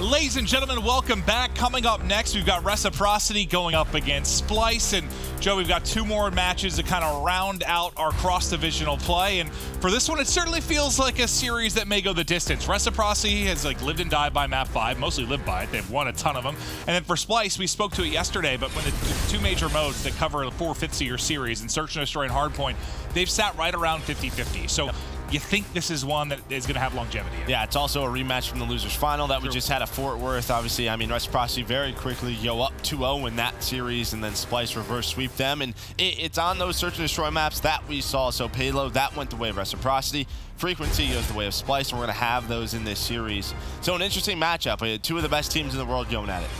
Ladies and gentlemen, welcome back. Coming up next, we've got Reciprocity going up against Splyce. And Joe, we've got two more matches to kind of round out our cross-divisional play. And for this one, it certainly feels like a series that may go the distance. Reciprocity has lived and died by map 5, mostly lived by it. They've won a ton of them. And then for Splyce, we spoke to it yesterday, but when the two major modes that cover the 4/5 of your series in Search and Destroy and Hardpoint, they've sat right around 50-50. So you think this is one that is going to have longevity. Yeah, it's also a rematch from the losers final that we just had at Fort Worth. Obviously, I mean, Reciprocity very quickly go up 2-0 in that series, and then Splyce reverse sweep them. And it's on those Search and Destroy maps that we saw. So Payload, that went the way of Reciprocity. Frequency goes the way of Splyce, and we're going to have those in this series. So an interesting matchup. Two of the best teams in the world going at it.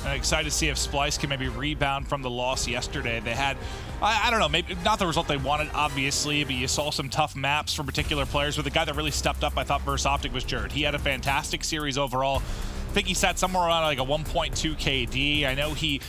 I'm excited to see if Splyce can maybe rebound from the loss yesterday. They had, I don't know, maybe not the result they wanted, obviously, but you saw some tough maps from particular players. But the guy that really stepped up, I thought, versus Optic was Jared. He had a fantastic series overall. I think he sat somewhere around like a 1.2 KD. I know he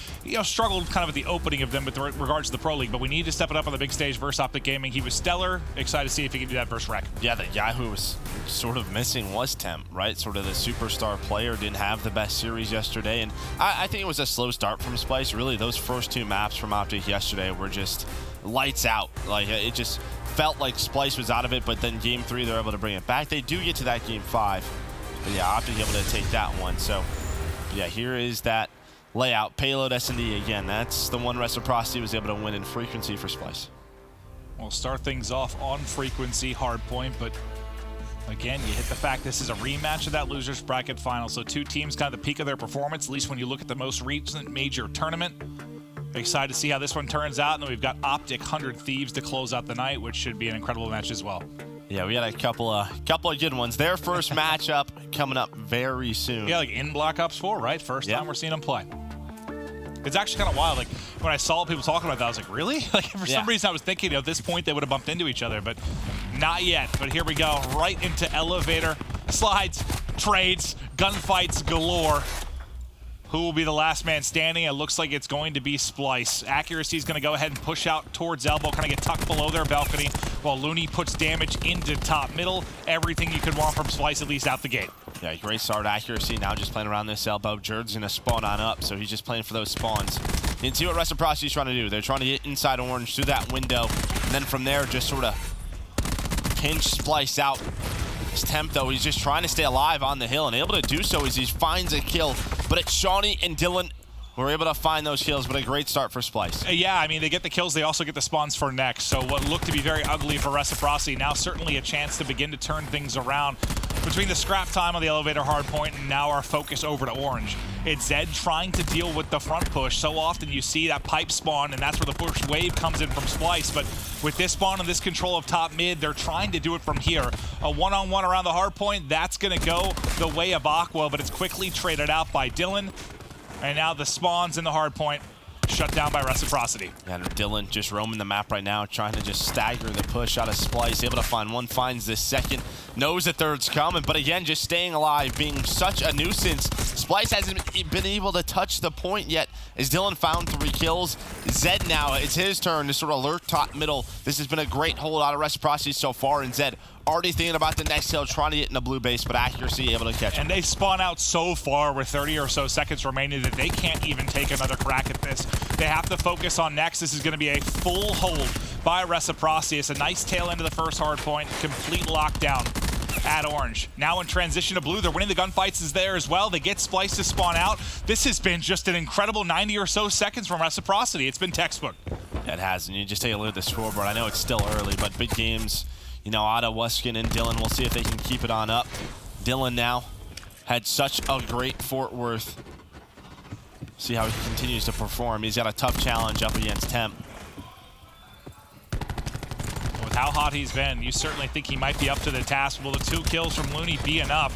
struggled kind of at the opening of them with regards to the Pro League, but we need to step it up on the big stage versus Optic Gaming. He was stellar. Excited to see if he can do that versus Rec. Yeah, the guy who was sort of missing was Temp, right? Sort of the superstar player, didn't have the best series yesterday. And I think it was a slow start from Splyce. Really, those first two maps from Optic yesterday were just lights out. Like, it just felt like Splyce was out of it, but then game 3, they're able to bring it back. They do get to that game 5. But yeah, Optic able to take that one. So yeah, here is that layout. Payload S&D again. That's the one Reciprocity was able to win in Frequency for Splyce. We'll start things off on Frequency, Hardpoint, but again, you hit the fact this is a rematch of that losers bracket final. So two teams kind of the peak of their performance, at least when you look at the most recent major tournament. Excited to see how this one turns out. And then we've got Optic 100 Thieves to close out the night, which should be an incredible match as well. Yeah, we got a couple of good ones. Their first matchup coming up very soon. Yeah, like in Black Ops 4, right? First time we're seeing them play. It's actually kind of wild. Like when I saw people talking about that, I was like, really? Like for some reason, I was thinking at this point they would have bumped into each other, but not yet. But here we go, right into elevator, slides, trades, gunfights galore. Who will be the last man standing? It looks like it's going to be Splyce. Accuracy is going to go ahead and push out towards elbow, kind of get tucked below their balcony, while Looney puts damage into top middle. Everything you could want from Splyce, at least out the gate. Yeah, great start. Accuracy now just playing around this elbow. Jerd's going to spawn on up, so he's just playing for those spawns. You can see what Reciprocity's trying to do. They're trying to get inside orange through that window, and then from there just sort of pinch Splyce out. It's Temp, though, he's just trying to stay alive on the hill, and able to do so as he finds a kill. But it's Shawnee and Dylan who are able to find those kills, but a great start for Splyce. Yeah, I mean, they get the kills, they also get the spawns for next. So what looked to be very ugly for Reciprocity, now certainly a chance to begin to turn things around. Between the scrap time on the elevator hardpoint and now our focus over to orange. It's Zed trying to deal with the front push. So often you see that pipe spawn, and that's where the push wave comes in from Splyce. But with this spawn and this control of top mid, they're trying to do it from here. A one-on-one around the hardpoint, that's going to go the way of Aqua, but it's quickly traded out by Dylan. And now the spawns in the hardpoint shut down by Reciprocity. And Dylan just roaming the map right now, trying to just stagger the push out of Splyce, able to find one, finds the second, knows the third's coming, but again, just staying alive, being such a nuisance. Splyce hasn't been able to touch the point yet as Dylan found 3 kills. Zed now, it's his turn to sort of lurk top middle. This has been a great hold out of Reciprocity so far, and Zed already thinking about the next kill, trying to get in the blue base, but Accuracy able to catch him. And they spawn out so far with 30 or so seconds remaining that they can't even take another crack at this. They have to focus on next. This is going to be a full hold by Reciprocity. It's a nice tail end of the first hard point, complete lockdown at orange. Now in transition to blue, they're winning the gunfights is there as well. They get Splyce to spawn out. This has been just an incredible 90 or so seconds from Reciprocity. It's been textbook. It has, and you just take a look at the scoreboard. I know it's still early, but big games. You know, Otto, Weskin, and Dylan, we'll see if they can keep it on up. Dylan now had such a great Fort Worth. See how he continues to perform. He's got a tough challenge up against Temp. With how hot he's been, you certainly think he might be up to the task. Will the 2 kills from Looney be enough?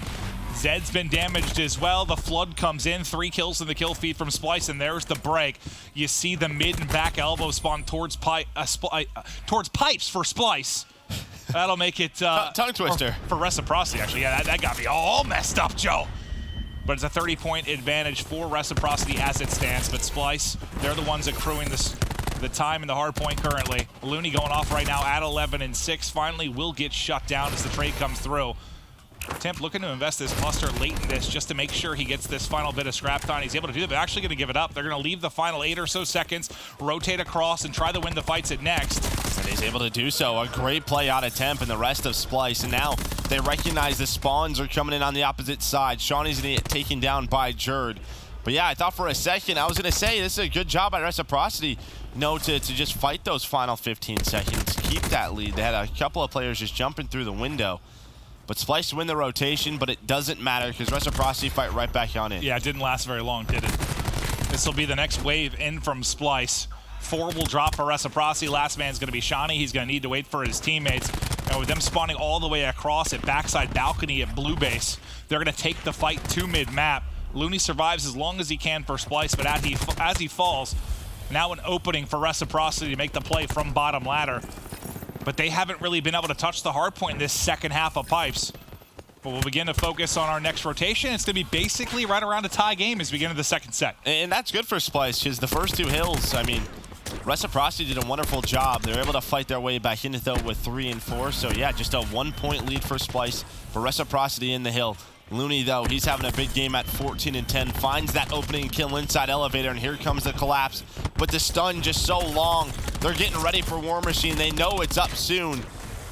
Zed's been damaged as well. The flood comes in, 3 kills in the kill feed from Splyce, and there's the break. You see the mid and back elbow spawn towards pipes for Splyce. That'll make it tongue twister for Reciprocity, actually. Yeah, that got me all messed up, Joe. But it's a 30-point advantage for Reciprocity as it stands. But Splyce, they're the ones accruing the time in the hard point currently. Looney going off right now at 11 and 6. Finally will get shut down as the trade comes through. Temp looking to invest this cluster late in this just to make sure he gets this final bit of scrap time. He's able to do that, but actually going to give it up. They're going to leave the final 8 or so seconds, rotate across, and try to win the fights at next. And he's able to do so. A great play out of Temp and the rest of Splyce. And now they recognize the spawns are coming in on the opposite side. Shawnee's going to get taken down by Jerd. But yeah, I thought for a second, I was going to say this is a good job by Reciprocity, to just fight those final 15 seconds, keep that lead. They had a couple of players just jumping through the window. But Splyce win the rotation, but it doesn't matter because Reciprocity fight right back on in. Yeah, it didn't last very long, did it? This will be the next wave in from Splyce. 4 will drop for Reciprocity. Last man's going to be Shawnee. He's going to need to wait for his teammates. And with them spawning all the way across at backside balcony at blue base, they're going to take the fight to mid-map. Looney survives as long as he can for Splyce, but as he falls, now an opening for Reciprocity to make the play from bottom ladder. But they haven't really been able to touch the hard point in this second half of Pipes. But we'll begin to focus on our next rotation. It's going to be basically right around a tie game as we get into the second set. And that's good for Splyce because the first 2 hills, I mean, Reciprocity did a wonderful job. They were able to fight their way back into though with 3 and 4. So yeah, just a 1-point lead for Splyce, for Reciprocity in the hill. Looney, though, he's having a big game at 14 and 10. Finds that opening kill inside elevator, and here comes the collapse. But the stun just so long. They're getting ready for War Machine. They know it's up soon.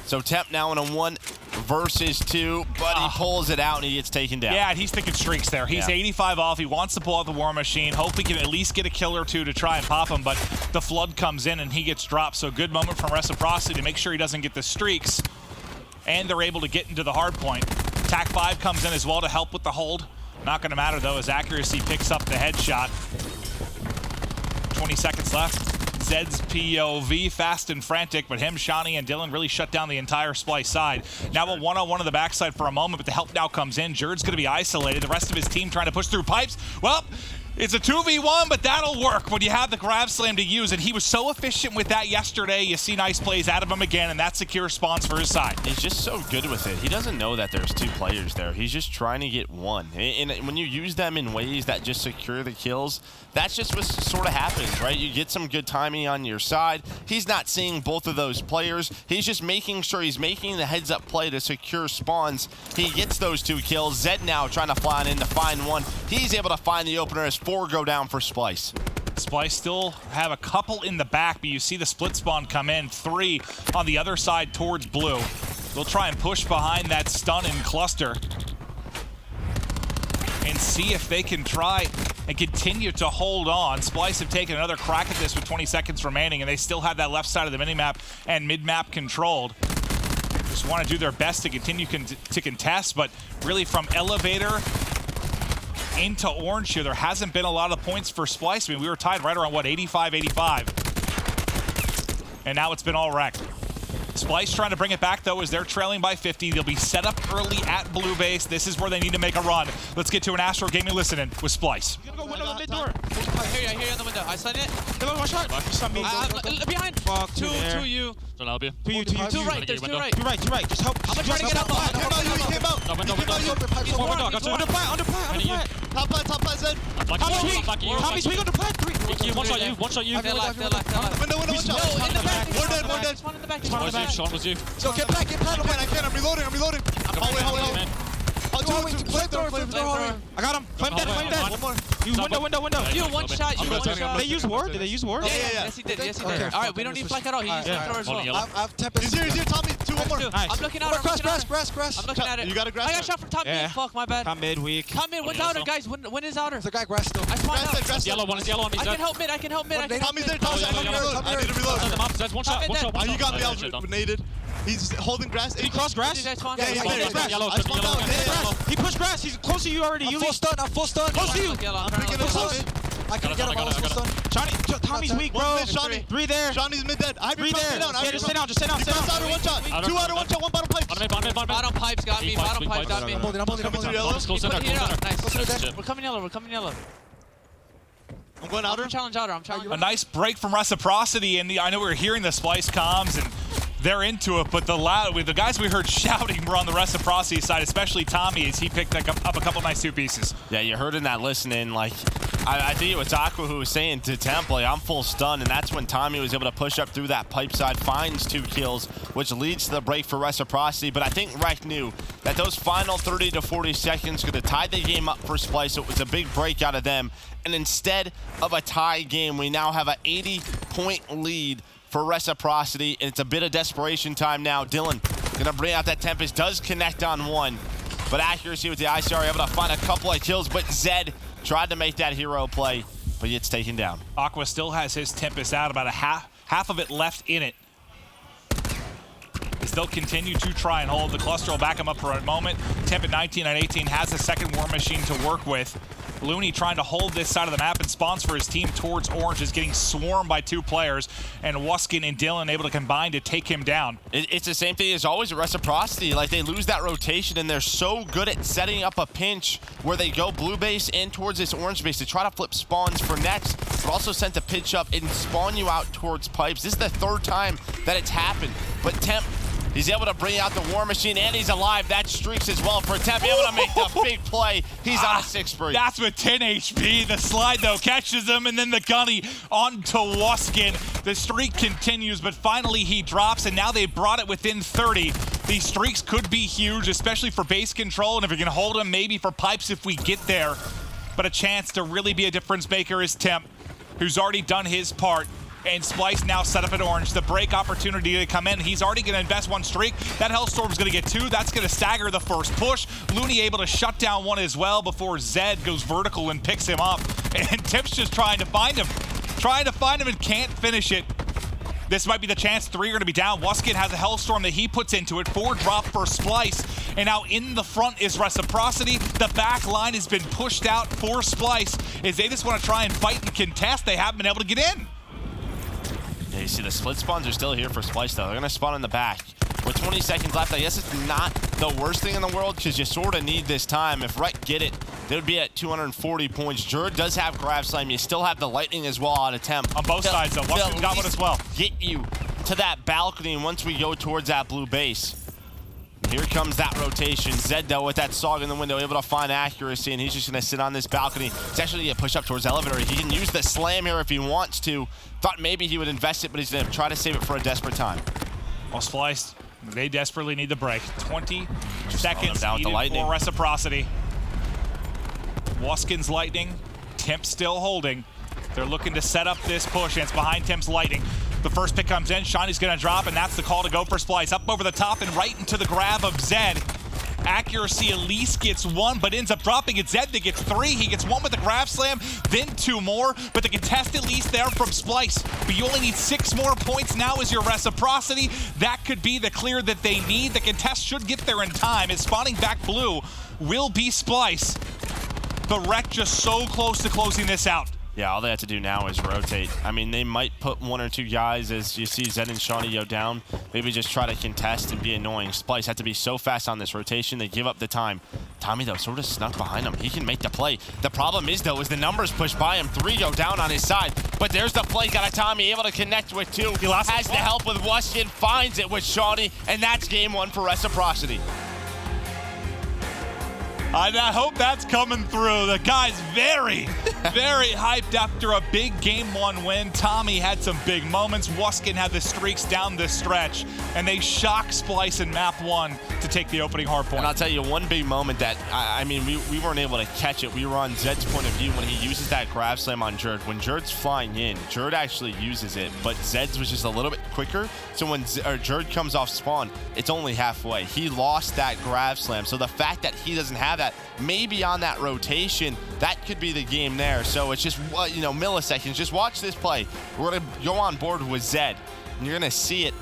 So Temp now in a 1 versus 2, but he pulls it out and he gets taken down. Yeah, he's thinking streaks there. He's 85 off. He wants to pull out the War Machine. Hope he can at least get a kill or 2 to try and pop him, but the flood comes in and he gets dropped. So good moment from Reciprocity to make sure he doesn't get the streaks. And they're able to get into the hard point. Tac 5 comes in as well to help with the hold. Not going to matter, though, as accuracy picks up the headshot. 20 seconds left. Zed's POV, fast and frantic, but him, Shawnee, and Dylan really shut down the entire Splyce side. Now a one-on-one on the backside for a moment, but the help now comes in. Jerd's going to be isolated. The rest of his team trying to push through Pipes. Well, it's a 2v1, but that'll work when you have the grab slam to use, and he was so efficient with that yesterday. You see nice plays out of him again, and that secures spawns for his side. He's just so good with it. He doesn't know that there's 2 players there. He's just trying to get 1. And when you use them in ways that just secure the kills, that's just what sort of happens, right? You get some good timing on your side. He's not seeing both of those players. He's just making sure he's making the heads-up play to secure spawns. He gets those 2 kills. Zed now trying to fly in to find 1. He's able to find the opener as 4 go down for Splyce. Splyce still have a couple in the back, but you see the split spawn come in. 3 on the other side towards blue. They'll try and push behind that stun and cluster and see if they can try and continue to hold on. Splyce have taken another crack at this with 20 seconds remaining, and they still have that left side of the minimap and mid-map controlled. Just want to do their best to continue to contest, but really from elevator into orange here, there hasn't been a lot of points for Splyce. I mean, we were tied right around, what, 85-85. And now it's been all wrecked. Splyce trying to bring it back, though, as they're trailing by 50. They'll be set up early at blue base. This is where they need to make a run. Let's get to an Astro Gaming listening with Splyce. You gotta go window, mid door. I hear you on the window. I slid it. Hello, one shot. Behind. Fuck, Two you. Don't help you. Two right. There's 2 right. Two right. Just help. I'm trying to get out. He came out. Window. Got 2. Under plat. Top plat, Zed. Tommy's weak on the plat. 3. One shot you. They're left. Window, one shot. In the back. One dead. Spawn in the back. Sean was you. So get plat. I can't. I'm reloading. Hallway. I got him. Flame dead. One more. You window. You one shot. They use ward? Did they use ward? Yeah. Yes, he did. Okay. All right, we don't need flank at all. He used flamethrower as well. I've tapped. He's here. Tommy. 2, one more. Nice. I'm looking out. Grass. I'm looking at it. You got a grass? I got shot from top mid. Fuck, my bad. Top mid, weak. Top mid. When's outer, guys? When is outer? The guy grass still. I spawned out. Grass yellow. One is yellow on me. I can help mid. Tommy's there. I need to reload. That's one shot. Oh, you got me out naded. He's holding grass. Did he cross grass? Yeah, I spawned out. He pushed grass. He's close to you already. I'm full stun. Close to you. I'm picking him up. I can get him. I was full stun. Tommy's weak, bro. 3 there. Johnny's mid dead. 3 there. Yeah, just stay down. He outer, one shot. 2 outer, 1 shot. 1 bottom pipe. Bottom pipes got me. I'm holding. Nice. We're coming yellow. I'm going outer. Challenge outer. A nice break from Reciprocity, and I know we were hearing the Splyce comms, and they're into it, but the guys we heard shouting were on the Reciprocity side, especially Tommy, as he picked up a couple nice 2 pieces. Yeah, you heard in that listening, like, I think it was Aqua who was saying to Temple, I'm full stun, and that's when Tommy was able to push up through that pipe side, finds 2 kills, which leads to the break for Reciprocity. But I think Rec knew that those final 30 to 40 seconds could have tied the game up for Splyce, so it was a big break out of them. And instead of a tie game, we now have an 80-point lead for Reciprocity, and it's a bit of desperation time now. Dylan gonna bring out that Tempest, does connect on 1, but accuracy with the ICR, able to find a couple of kills, but Zed tried to make that hero play, but he gets taken down. Aqua still has his Tempest out, about a half of it left in it. They still continue to try and hold. The cluster will back him up for a moment. Temp at 19 and 18 has a second War Machine to work with. Looney trying to hold this side of the map and spawns for his team towards Orange, is getting swarmed by 2 players, and Wuskin and Dylan able to combine to take him down. It's the same thing as always at Reciprocity. Like, they lose that rotation, and they're so good at setting up a pinch where they go blue base and towards this orange base to try to flip spawns for next, but also sent to pitch up and spawn you out towards pipes. This is the 3rd time that it's happened, but Temp, he's able to bring out the War Machine, and he's alive. That streaks as well for Temp, able to make the big play. He's on a 6-free. That's with 10 HP. The slide, though, catches him, and then the gunny onto Wuskin. The streak continues, but finally he drops, and now they brought it within 30. These streaks could be huge, especially for base control, and if you're going to hold them, maybe for pipes if we get there. But a chance to really be a difference maker is Temp, who's already done his part. And Splyce now set up at Orange. The break opportunity to come in. He's already going to invest 1 streak. That Hellstorm's going to get 2. That's going to stagger the first push. Looney able to shut down 1 as well before Zed goes vertical and picks him up. And Tip's just trying to find him. And can't finish it. This might be the chance. 3 are going to be down. Wuskin has a Hellstorm that he puts into it. 4 drop for Splyce. And now in the front is Reciprocity. The back line has been pushed out for Splyce as they just want to try and fight and contest. They haven't been able to get in. Yeah, you see the split spawns are still here for Splyce, though. They're going to spawn in the back. With 20 seconds left, I guess it's not the worst thing in the world because you sort of need this time. If Rec get it, they would be at 240 points. Jerd does have Grab Slam. You still have the Lightning as well out of Temp. On both sides, though. Wuskin got one as well. Get you to that balcony once we go towards that blue base. Here comes that rotation. Zed, though, with that Sog in the window, able to find accuracy, and he's just going to sit on this balcony. It's actually a push up towards elevator. He can use the slam here if he wants to. Thought maybe he would invest it, but he's going to try to save it for a desperate time. Well, Splyce, they desperately need the break. 20 seconds down with the needed Lightning. for Reciprocity. Wuskin's Lightning. Temp still holding. They're looking to set up this push, and it's behind Temp's Lightning. The first pick comes in, Shiny's gonna drop, and that's the call to go for Splyce. Up over the top and right into the grab of Zed. Accuracy at least gets 1, but ends up dropping it. Zed that gets 3. He gets 1 with the grab slam, then 2 more, but the contest at least there from Splyce. But you only need 6 more points now as your Reciprocity. That could be the clear that they need. The contest should get there in time. It's spawning back blue will be Splyce. The Rec just so close to closing this out. Yeah, all they have to do now is rotate. I mean, they might put 1 or 2 guys as you see Zed and Shawnee go down. Maybe just try to contest and be annoying. Splyce had to be so fast on this rotation, they give up the time. Tommy, though, sort of snuck behind him. He can make the play. The problem is, though, is the numbers push by him. 3 go down on his side. But there's the play. Got a Tommy able to connect with 2. He has the help with Wuskin, finds it with Shawnee, and that's game 1 for Reciprocity. I hope that's coming through. The guy's very, very hyped after a big Game 1 win. Tommy had some big moments. Wuskin had the streaks down the stretch, and they shock Splyce in map 1 to take the opening hard point. And I'll tell you one big moment that, I mean, we weren't able to catch it. We were on Zed's point of view when he uses that grab slam on Jerd. When Jerd's flying in, Jerd actually uses it, but Zed's was just a little bit quicker. So when Jerd comes off spawn, it's only halfway. He lost that grab slam. So the fact that he doesn't have that, maybe on that rotation, that could be the game there. So it's just, you know, milliseconds. Just watch this play. We're going to go on board with Zed, and you're going to see it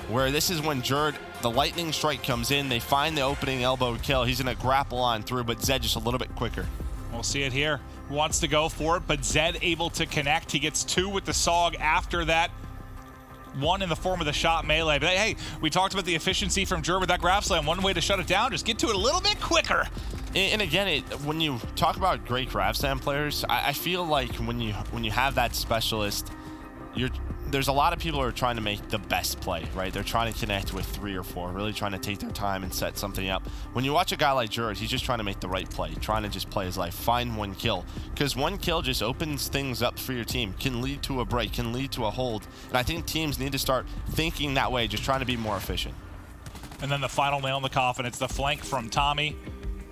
where this is when Jerd, the lightning strike comes in. They find the opening elbow kill. He's going to grapple on through, but Zed just a little bit quicker. We'll see it here. Wants to go for it, but Zed able to connect. He gets 2 with the SOG after that. 1 in the form of the shot melee. But hey, we talked about the efficiency from Jerd with that grab slam. One way to shut it down, just get to it a little bit quicker. And again, when you talk about great grab slam players, I feel like when you have that specialist, there's a lot of people who are trying to make the best play, right? They're trying to connect with 3 or 4, really trying to take their time and set something up. When you watch a guy like Jerd, he's just trying to make the right play, trying to just play his life, find 1 kill. Because 1 kill just opens things up for your team, can lead to a break, can lead to a hold. And I think teams need to start thinking that way, just trying to be more efficient. And then the final nail in the coffin, it's the flank from Tommy.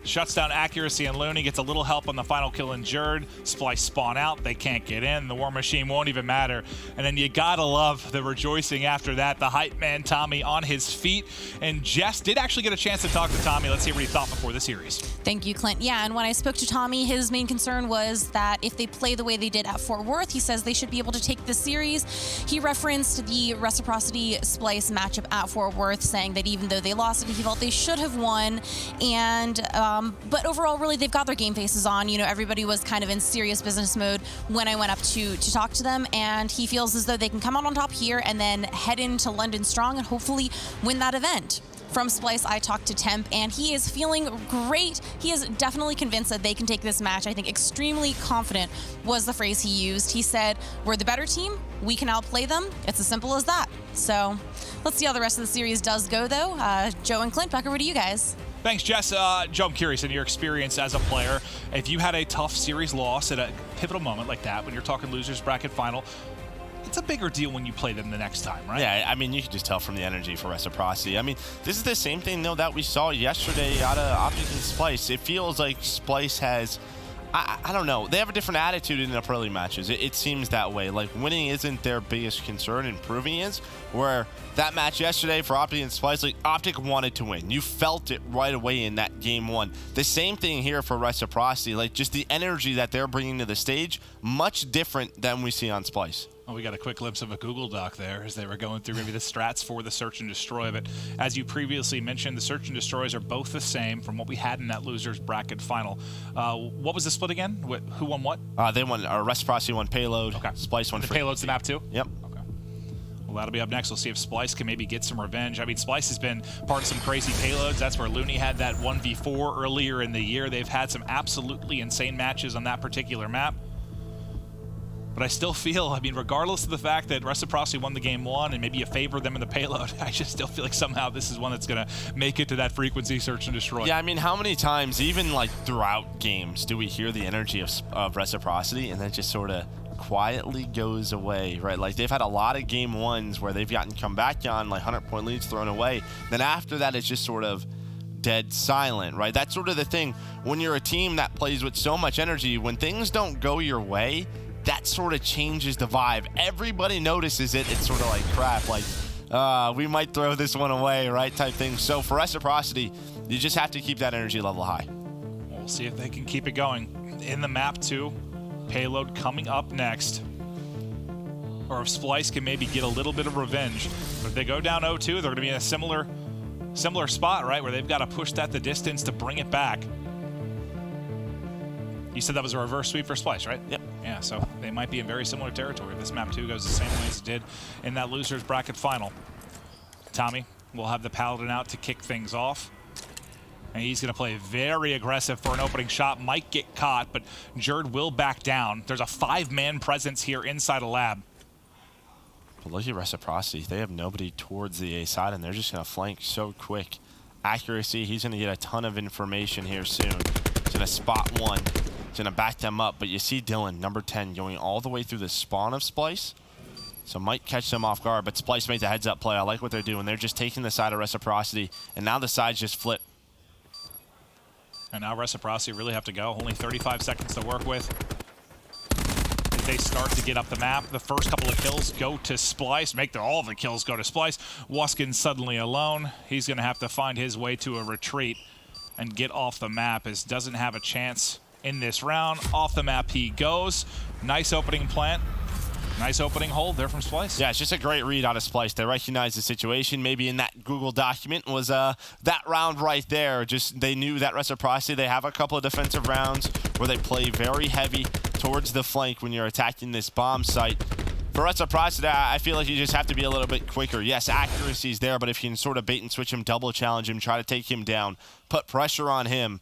Shuts down accuracy, and Looney gets a little help on the final kill in Jerd. Splyce spawn out, they can't get in. The War Machine won't even matter. And then you gotta love the rejoicing after that. The hype man Tommy on his feet. And Jess did actually get a chance to talk to Tommy. Let's see what he thought before the series. Thank you, Clint. Yeah, and when I spoke to Tommy, his main concern was that if they play the way they did at Fort Worth, he says they should be able to take this series. He referenced the Reciprocity Splyce matchup at Fort Worth, saying that even though they lost it, he felt they should have won. And but overall, really, they've got their game faces on. You know, everybody was kind of in serious business mode when I went up to talk to them, and he feels as though they can come out on top here and then head into London strong and hopefully win that event. From Splyce, I talked to Temp, and he is feeling great. He is definitely convinced that they can take this match. I think extremely confident was the phrase he used. He said, we're the better team. We can outplay them. It's as simple as that. So let's see how the rest of the series does go, though. Joe and Clint, back over to you guys. Thanks, Jess. Joe, I'm curious, in your experience as a player, if you had a tough series loss at a pivotal moment like that, when you're talking losers bracket final, it's a bigger deal when you play them the next time, right? Yeah, I mean, you can just tell from the energy for Reciprocity. I mean, this is the same thing, though, that we saw yesterday out of Optic and Splyce. It feels like Splyce has, I don't know, they have a different attitude in the early matches. It seems that way. Like, winning isn't their biggest concern, improving is. Where that match yesterday for Optic and Splyce, like, Optic wanted to win. You felt it right away in that game 1. The same thing here for Reciprocity. Like, just the energy that they're bringing to the stage, much different than we see on Splyce. Oh, we got a quick glimpse of a Google Doc there as they were going through maybe the strats for the Search and Destroy. But as you previously mentioned, the Search and Destroys are both the same from what we had in that losers bracket final. What was the split again? Who won what? They won, Reciprocity won payload. Okay. Splyce won the free. payload's the map too? Yep. Okay. Well, that'll be up next. We'll see if Splyce can maybe get some revenge. I mean, Splyce has been part of some crazy payloads. That's where Looney had that 1v4 earlier in the year. They've had some absolutely insane matches on that particular map. But I still feel, I mean, regardless of the fact that Reciprocity won the game 1 and maybe you favor them in the payload, I just still feel like somehow this is one that's going to make it to that frequency Search and Destroy. Yeah, I mean, how many times, even like throughout games, do we hear the energy of Reciprocity and then just sort of quietly goes away, right? Like, they've had a lot of game 1s where they've gotten come back on, like 100-point leads thrown away. Then after that, it's just sort of dead silent, right? That's sort of the thing. When you're a team that plays with so much energy, when things don't go your way, that sort of changes the vibe. Everybody notices it. It's sort of like, crap, like, we might throw this one away, right, type thing. So for Reciprocity, you just have to keep that energy level high. We'll see if they can keep it going. In the map 2, payload coming up next. Or if Splyce can maybe get a little bit of revenge. But if they go down 0-2, they're going to be in a similar spot, right, where they've got to push that the distance to bring it back. You said that was a reverse sweep for Splyce, right? Yep. Yeah, so they might be in very similar territory if this map 2 goes the same way as it did in that losers bracket final. Tommy will have the Paladin out to kick things off. And he's going to play very aggressive for an opening shot. Might get caught, but Jerd will back down. There's a 5-man presence here inside a lab. But look at Reciprocity. They have nobody towards the A side, and they're just going to flank so quick. Accuracy, he's going to get a ton of information here soon. He's going to spot one. He's going to back them up, but you see Dylan, number 10, going all the way through the spawn of Splyce. So might catch them off guard, but Splyce made the heads-up play. I like what they're doing. They're just taking the side of Reciprocity, and now the sides just flip. And now Reciprocity really have to go. Only 35 seconds to work with. As they start to get up the map, the first couple of kills go to Splyce. All of the kills go to Splyce. Waskin suddenly alone. He's going to have to find his way to a retreat and get off the map, as doesn't have a chance in this round. Off the map he goes. Nice opening plant. Nice opening hold there from Splyce. Yeah, it's just a great read out of Splyce. They recognize the situation. Maybe in that Google document was that round right there. Just they knew that Reciprocity. They have a couple of defensive rounds where they play very heavy towards the flank when you're attacking this bomb site. For Reciprocity, I feel like you just have to be a little bit quicker. Yes, accuracy's there, but if you can sort of bait and switch him, double challenge him, try to take him down, put pressure on him,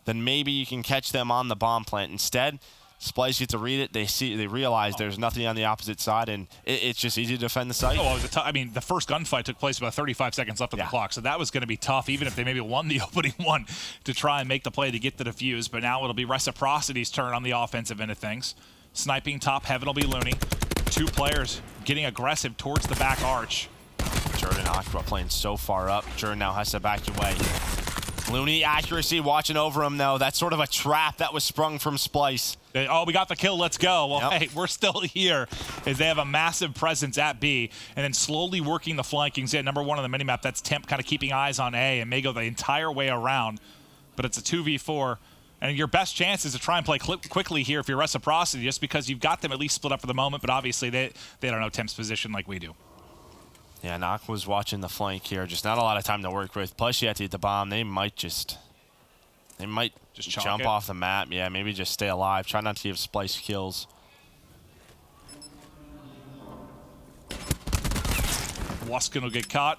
then maybe you can catch them on the bomb plant. Instead, Splyce gets to read it. They realize there's nothing on the opposite side, and it's just easy to defend the site. Oh, it was I mean, the first gunfight took place about 35 seconds left on the clock, so that was going to be tough, even if they maybe won the opening one, to try and make the play to get the defuse. But now it'll be Reciprocity's turn on the offensive end of things. Sniping top heaven will be Looney. 2 players getting aggressive towards the back arch. Jordan and Aqua playing so far up. Jordan now has to back away. Looney accuracy watching over him, though. That's sort of a trap that was sprung from Splyce. Oh, we got the kill. Let's go. Well, hey, we're still here as they have a massive presence at B and then slowly working the flankings in. Number 1 on the minimap, that's Temp kind of keeping eyes on A and may go the entire way around. But it's a 2v4. And your best chance is to try and play quickly here if you're Reciprocity, just because you've got them at least split up for the moment. But obviously, they don't know Temp's position like we do. Yeah, Nak was watching the flank here. Just not a lot of time to work with. Plus, you have to hit the bomb. They might just jump off the map. Yeah, maybe just stay alive. Try not to give Splyce kills. Waskin will get caught.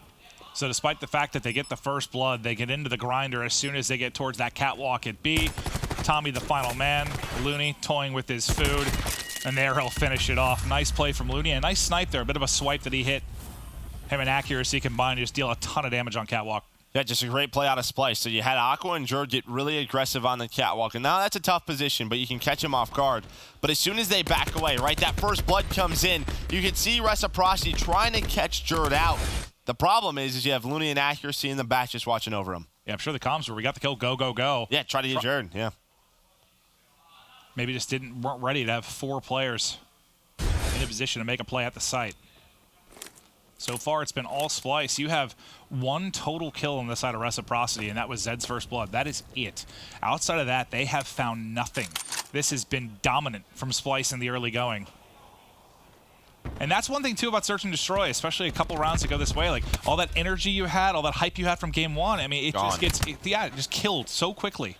So despite the fact that they get the first blood, they get into the grinder as soon as they get towards that catwalk at B. Tommy, the final man. Looney toying with his food. And there he'll finish it off. Nice play from Looney. A nice snipe there. A bit of a swipe that he hit. Him and accuracy combined just deal a ton of damage on catwalk. Yeah, just a great play out of Splyce. So you had Aqua and Jerd get really aggressive on the catwalk. And now that's a tough position, but you can catch him off guard. But as soon as they back away, right, that first blood comes in, you can see Reciprocity trying to catch Jerd out. The problem is you have Looney and accuracy in the back just watching over him. Yeah, I'm sure the comms were, we got the kill, go, go, go. Yeah, try to get Jerd, yeah. Maybe just weren't ready to have 4 players in a position to make a play at the site. So far, it's been all Splyce. You have 1 total kill on the side of Reciprocity, and that was Zed's first blood. That is it. Outside of that, they have found nothing. This has been dominant from Splyce in the early going. And that's one thing, too, about Search and Destroy, especially a couple rounds ago this way. Like, all that energy you had, all that hype you had from game 1, I mean, it just gets, it just killed so quickly.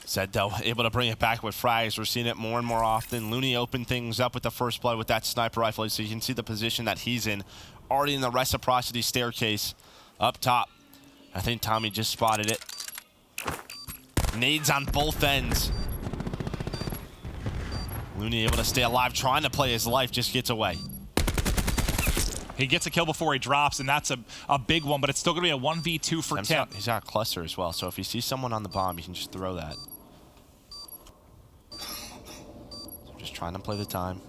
Zed, though, able to bring it back with frags. We're seeing it more and more often. Looney opened things up with the first blood with that sniper rifle, so you can see the position that he's in. Already in the Reciprocity staircase up top. I think Tommy just spotted it. Nades on both ends. Looney able to stay alive, trying to play his life, just gets away. He gets a kill before he drops, and that's a big one, but it's still going to be a 1v2 for Temp. He's got a cluster as well, so if you see someone on the bomb, you can just throw that. So just trying to play the time.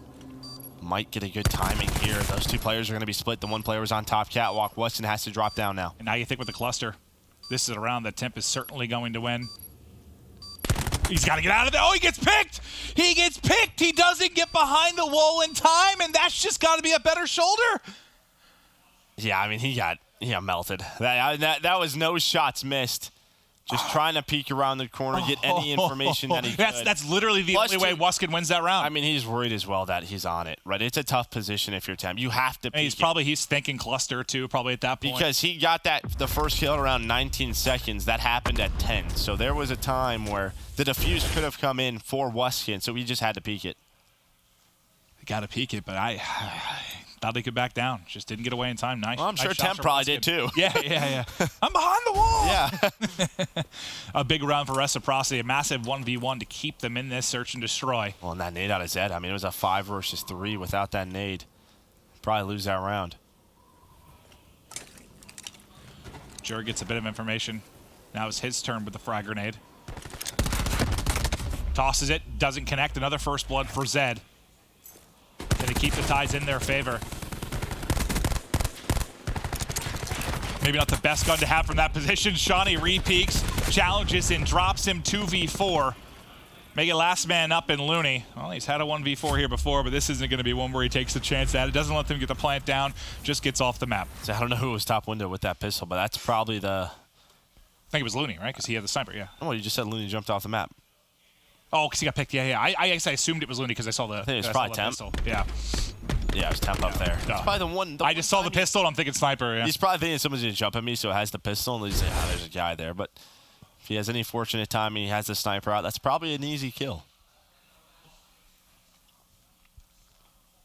Might get a good timing here. Those 2 players are going to be split. The 1 player was on top catwalk. Weston has to drop down now. And now you think with the cluster, this is a round that Temp is certainly going to win. He's got to get out of there. Oh, he gets picked! He gets picked! He doesn't get behind the wall in time, and that's just got to be a better shoulder. Yeah, I mean, he got melted. That was no shots missed. Just trying to peek around the corner, get any information that he could. That's literally the only way Waskin wins that round. I mean, he's worried as well that he's on it, right? It's a tough position if you're Temp. You have to peek. He's thinking cluster, too, probably at that point. Because he got the first kill around 19 seconds. That happened at 10. So there was a time where the defuse could have come in for Waskin, so he just had to peek it. Got to peek it, but I thought he could back down. Just didn't get away in time. Nice. Well, I'm sure Temp probably did too. Yeah. I'm behind the wall. Yeah. A big round for Reciprocity. A massive 1v1 to keep them in this Search and Destroy. Well, and that nade out of Zed. I mean, it was a 5 versus 3 without that nade. Probably lose that round. Jerd gets a bit of information. Now it's his turn with the frag grenade. Tosses it. Doesn't connect. Another first blood for Zed. To keep the ties in their favor. Maybe not the best gun to have from that position. Shawnee re-peeks, challenges and drops him 2v4. Make it last man up in Looney. Well, he's had a 1v4 here before, but this isn't going to be one where he takes the chance at it. Doesn't let them get the plant down, just gets off the map. So I don't know who was top window with that pistol, but that's probably the... I think it was Looney, right? Because he had the sniper, yeah. Oh, you just said Looney jumped off the map. Oh, because he got picked. Yeah. I guess I assumed it was Looney because I saw the. I think it was probably Temp. Pistol. Yeah. Yeah, it was Temp up there. It's probably the one. I just saw the pistol. And I'm thinking sniper. Yeah. He's probably thinking someone's gonna jump at me, so it has the pistol, and he's like, "Ah, there's a guy there." But if he has any fortunate time, he has the sniper out. That's probably an easy kill.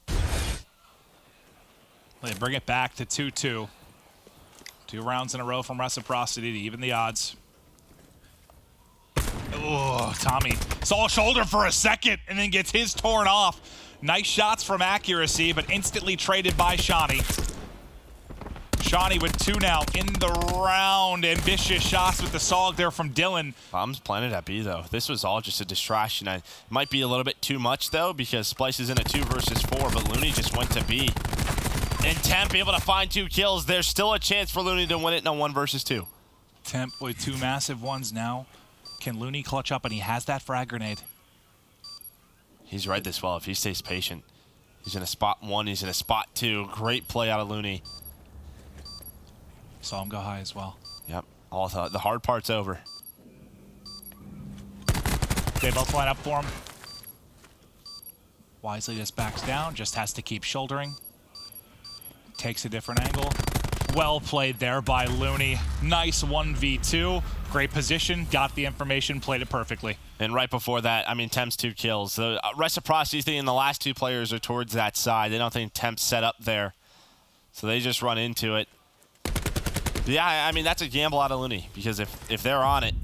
They bring it back to 2-2. 2 rounds in a row from Reciprocity to even the odds. Oh, Tommy saw a shoulder for a second and then gets his torn off. Nice shots from accuracy, but instantly traded by Shawnee. Shawnee with 2 now in the round. Ambitious shots with the SOG there from Dylan. Bombs planted at B, though. This was all just a distraction. It might be a little bit too much, though, because Splyce is in a 2 versus 4, but Looney just went to B. And Temp able to find 2 kills. There's still a chance for Looney to win it in a 1 versus 2. Temp with 2 massive ones now. Can Looney clutch up? And he has that frag grenade. He's read this well if he stays patient. He's in a spot 1, he's in a spot 2. Great play out of Looney. Saw him go high as well. Yep, all the hard part's over. They both line up for him. Wisely just backs down, just has to keep shouldering. Takes a different angle. Well played there by Looney. Nice 1v2. Great position, got the information, played it perfectly. And right before that, I mean, Temp's 2 kills. The Reciprocity thing, the last 2 players are towards that side. They don't think Temp's set up there. So they just run into it. Yeah, I mean, that's a gamble out of Looney, because if they're on it,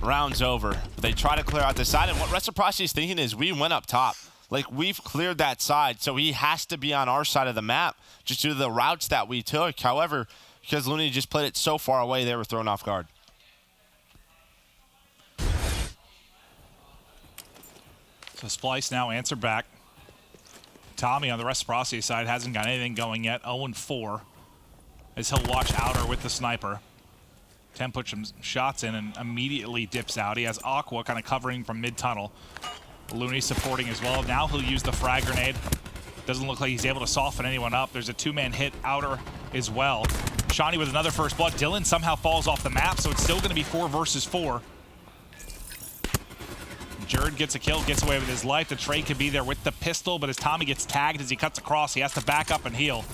round's over. But they try to clear out the side, and what Reciprocity's thinking is we went up top. Like, we've cleared that side, so he has to be on our side of the map just due to the routes that we took. However, because Looney just played it so far away, they were thrown off guard. So Splyce now answer back. Tommy on the Reciprocity side hasn't got anything going yet, 0-4. As he'll watch outer with the sniper. Temp puts some shots in and immediately dips out. He has Aqua kind of covering from mid-tunnel. Looney supporting as well. Now he'll use the frag grenade. Doesn't look like he's able to soften anyone up. There's a 2-man hit outer as well. Shawnee with another first blood. Dylan somehow falls off the map, so it's still going to be 4 versus 4. Jerd gets a kill, gets away with his life. The trade could be there with the pistol, but as Tommy gets tagged as he cuts across, he has to back up and heal.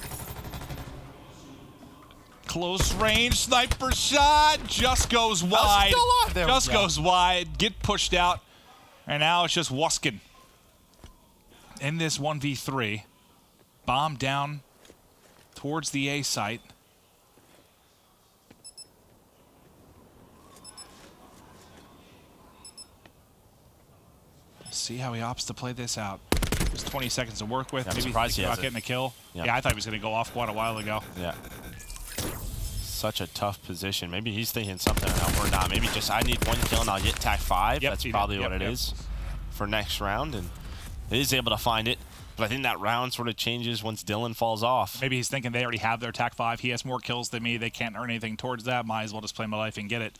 Close range sniper shot just goes wide. Just goes wide. Get pushed out. And now it's just Wuskin in this 1v3. Bomb down towards the A site. See how he opts to play this out. There's 20 seconds to work with. Yeah, maybe he's not getting a kill. Yeah, I thought he was going to go off quite a while ago. Yeah. Such a tough position. Maybe he's thinking something or not. Maybe just I need 1 kill and I'll get TAC 5. Yep, that's probably what it is for next round. And he is able to find it. But I think that round sort of changes once Dylan falls off. Maybe he's thinking they already have their TAC 5. He has more kills than me. They can't earn anything towards that. Might as well just play my life and get it.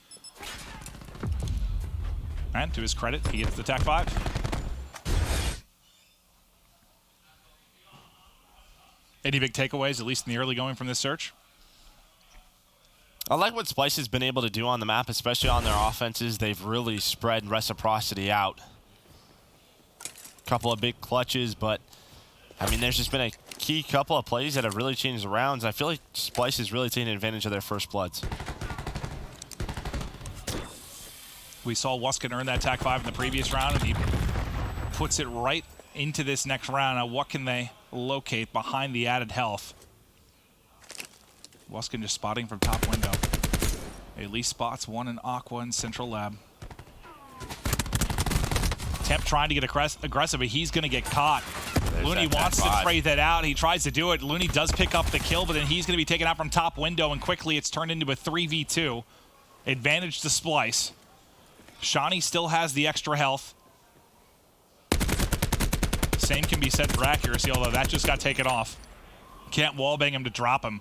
And to his credit, he gets the TAC 5. Any big takeaways, at least in the early going from this search? I like what Splyce has been able to do on the map, especially on their offenses. They've really spread Reciprocity out. Couple of big clutches, but I mean, there's just been a key couple of plays that have really changed the rounds. I feel like Splyce is really taking advantage of their first bloods. We saw Wuskin earn that TAC 5 in the previous round, and he puts it right into this next round. Now, what can they locate behind the added health? Wuskin just spotting from top window. At least spots one in Aqua in Central Lab. Temp trying to get aggressive, but he's going to get caught. Looney wants to trade that out. He tries to do it. Looney does pick up the kill, but then he's going to be taken out from top window, and quickly it's turned into a 3v2. Advantage to Splyce. Shawnee still has the extra health. Same can be said for accuracy, although that just got taken off. Can't wallbang him to drop him.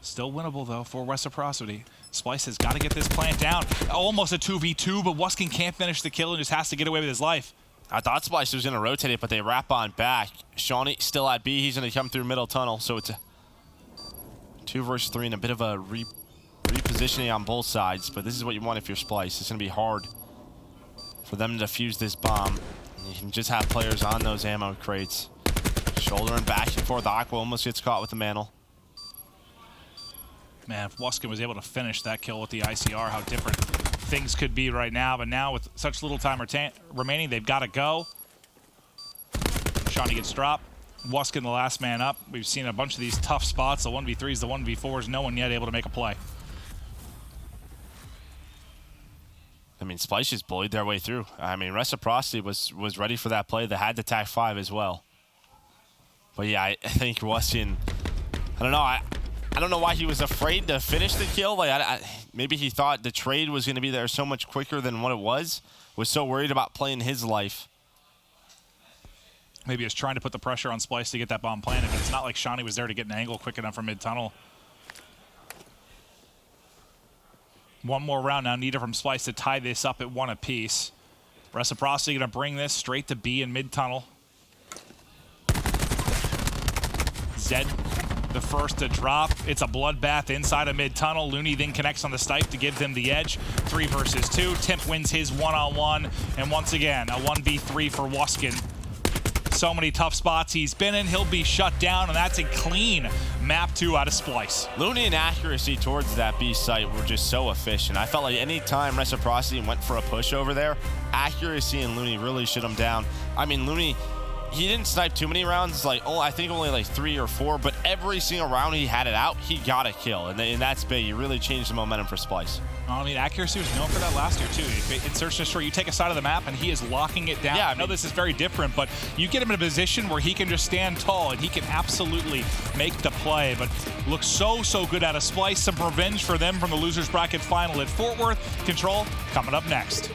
Still winnable, though, for Reciprocity. Splyce has got to get this plant down. Almost a 2v2, but Wuskin can't finish the kill and just has to get away with his life. I thought Splyce was going to rotate it, but they wrap on back. Shawnee still at B. He's going to come through middle tunnel, so it's a 2 versus 3 and a bit of a repositioning on both sides. But this is what you want if you're Splyce. It's going to be hard for them to defuse this bomb. You can just have players on those ammo crates. Shouldering back and forth. Aqua almost gets caught with the mantle. Man, if Wuskin was able to finish that kill with the ICR, how different things could be right now. But now with such little time remaining, they've got to go. Shawnee gets dropped. Wuskin the last man up. We've seen a bunch of these tough spots, the 1v3s, the 1v4s, no one yet able to make a play. mean, Splyce just bullied their way through. I mean, Reciprocity was ready for that play. They had the TAC 5 as well. But yeah, I think Russian, I don't know. I don't know why he was afraid to finish the kill. Like, maybe he thought the trade was going to be there so much quicker than what it was. Was so worried about playing his life. Maybe he was trying to put the pressure on Splyce to get that bomb planted, but it's not like Shawnee was there to get an angle quick enough from mid-tunnel. One more round now needed from Splyce to tie this up at 1 apiece. Reciprocity going to bring this straight to B in mid-tunnel. Zed, the first to drop. It's a bloodbath inside of mid-tunnel. Looney then connects on the stipe to give them the edge. 3 versus 2. Timp wins his one-on-one. And once again, a 1v3 for Wuskin. So many tough spots he's been in. He'll be shut down, and that's a clean map 2 out of Splyce. Looney and accuracy towards that B site were just so efficient. I felt like any time Reciprocity went for a push over there, accuracy and Looney really shut him down. I mean, Looney, he didn't snipe too many rounds, like, oh, I think only like 3 or 4, but every single round he had it out, he got a kill. And that's big. He really changed the momentum for Splyce. I mean, accuracy was known for that last year, too. In search and destroy, you take a side of the map, and he is locking it down. Yeah, I know this is very different, but you get him in a position where he can just stand tall, and he can absolutely make the play. But looks so good out of Splyce. Some revenge for them from the losers bracket final at Fort Worth. Control coming up next.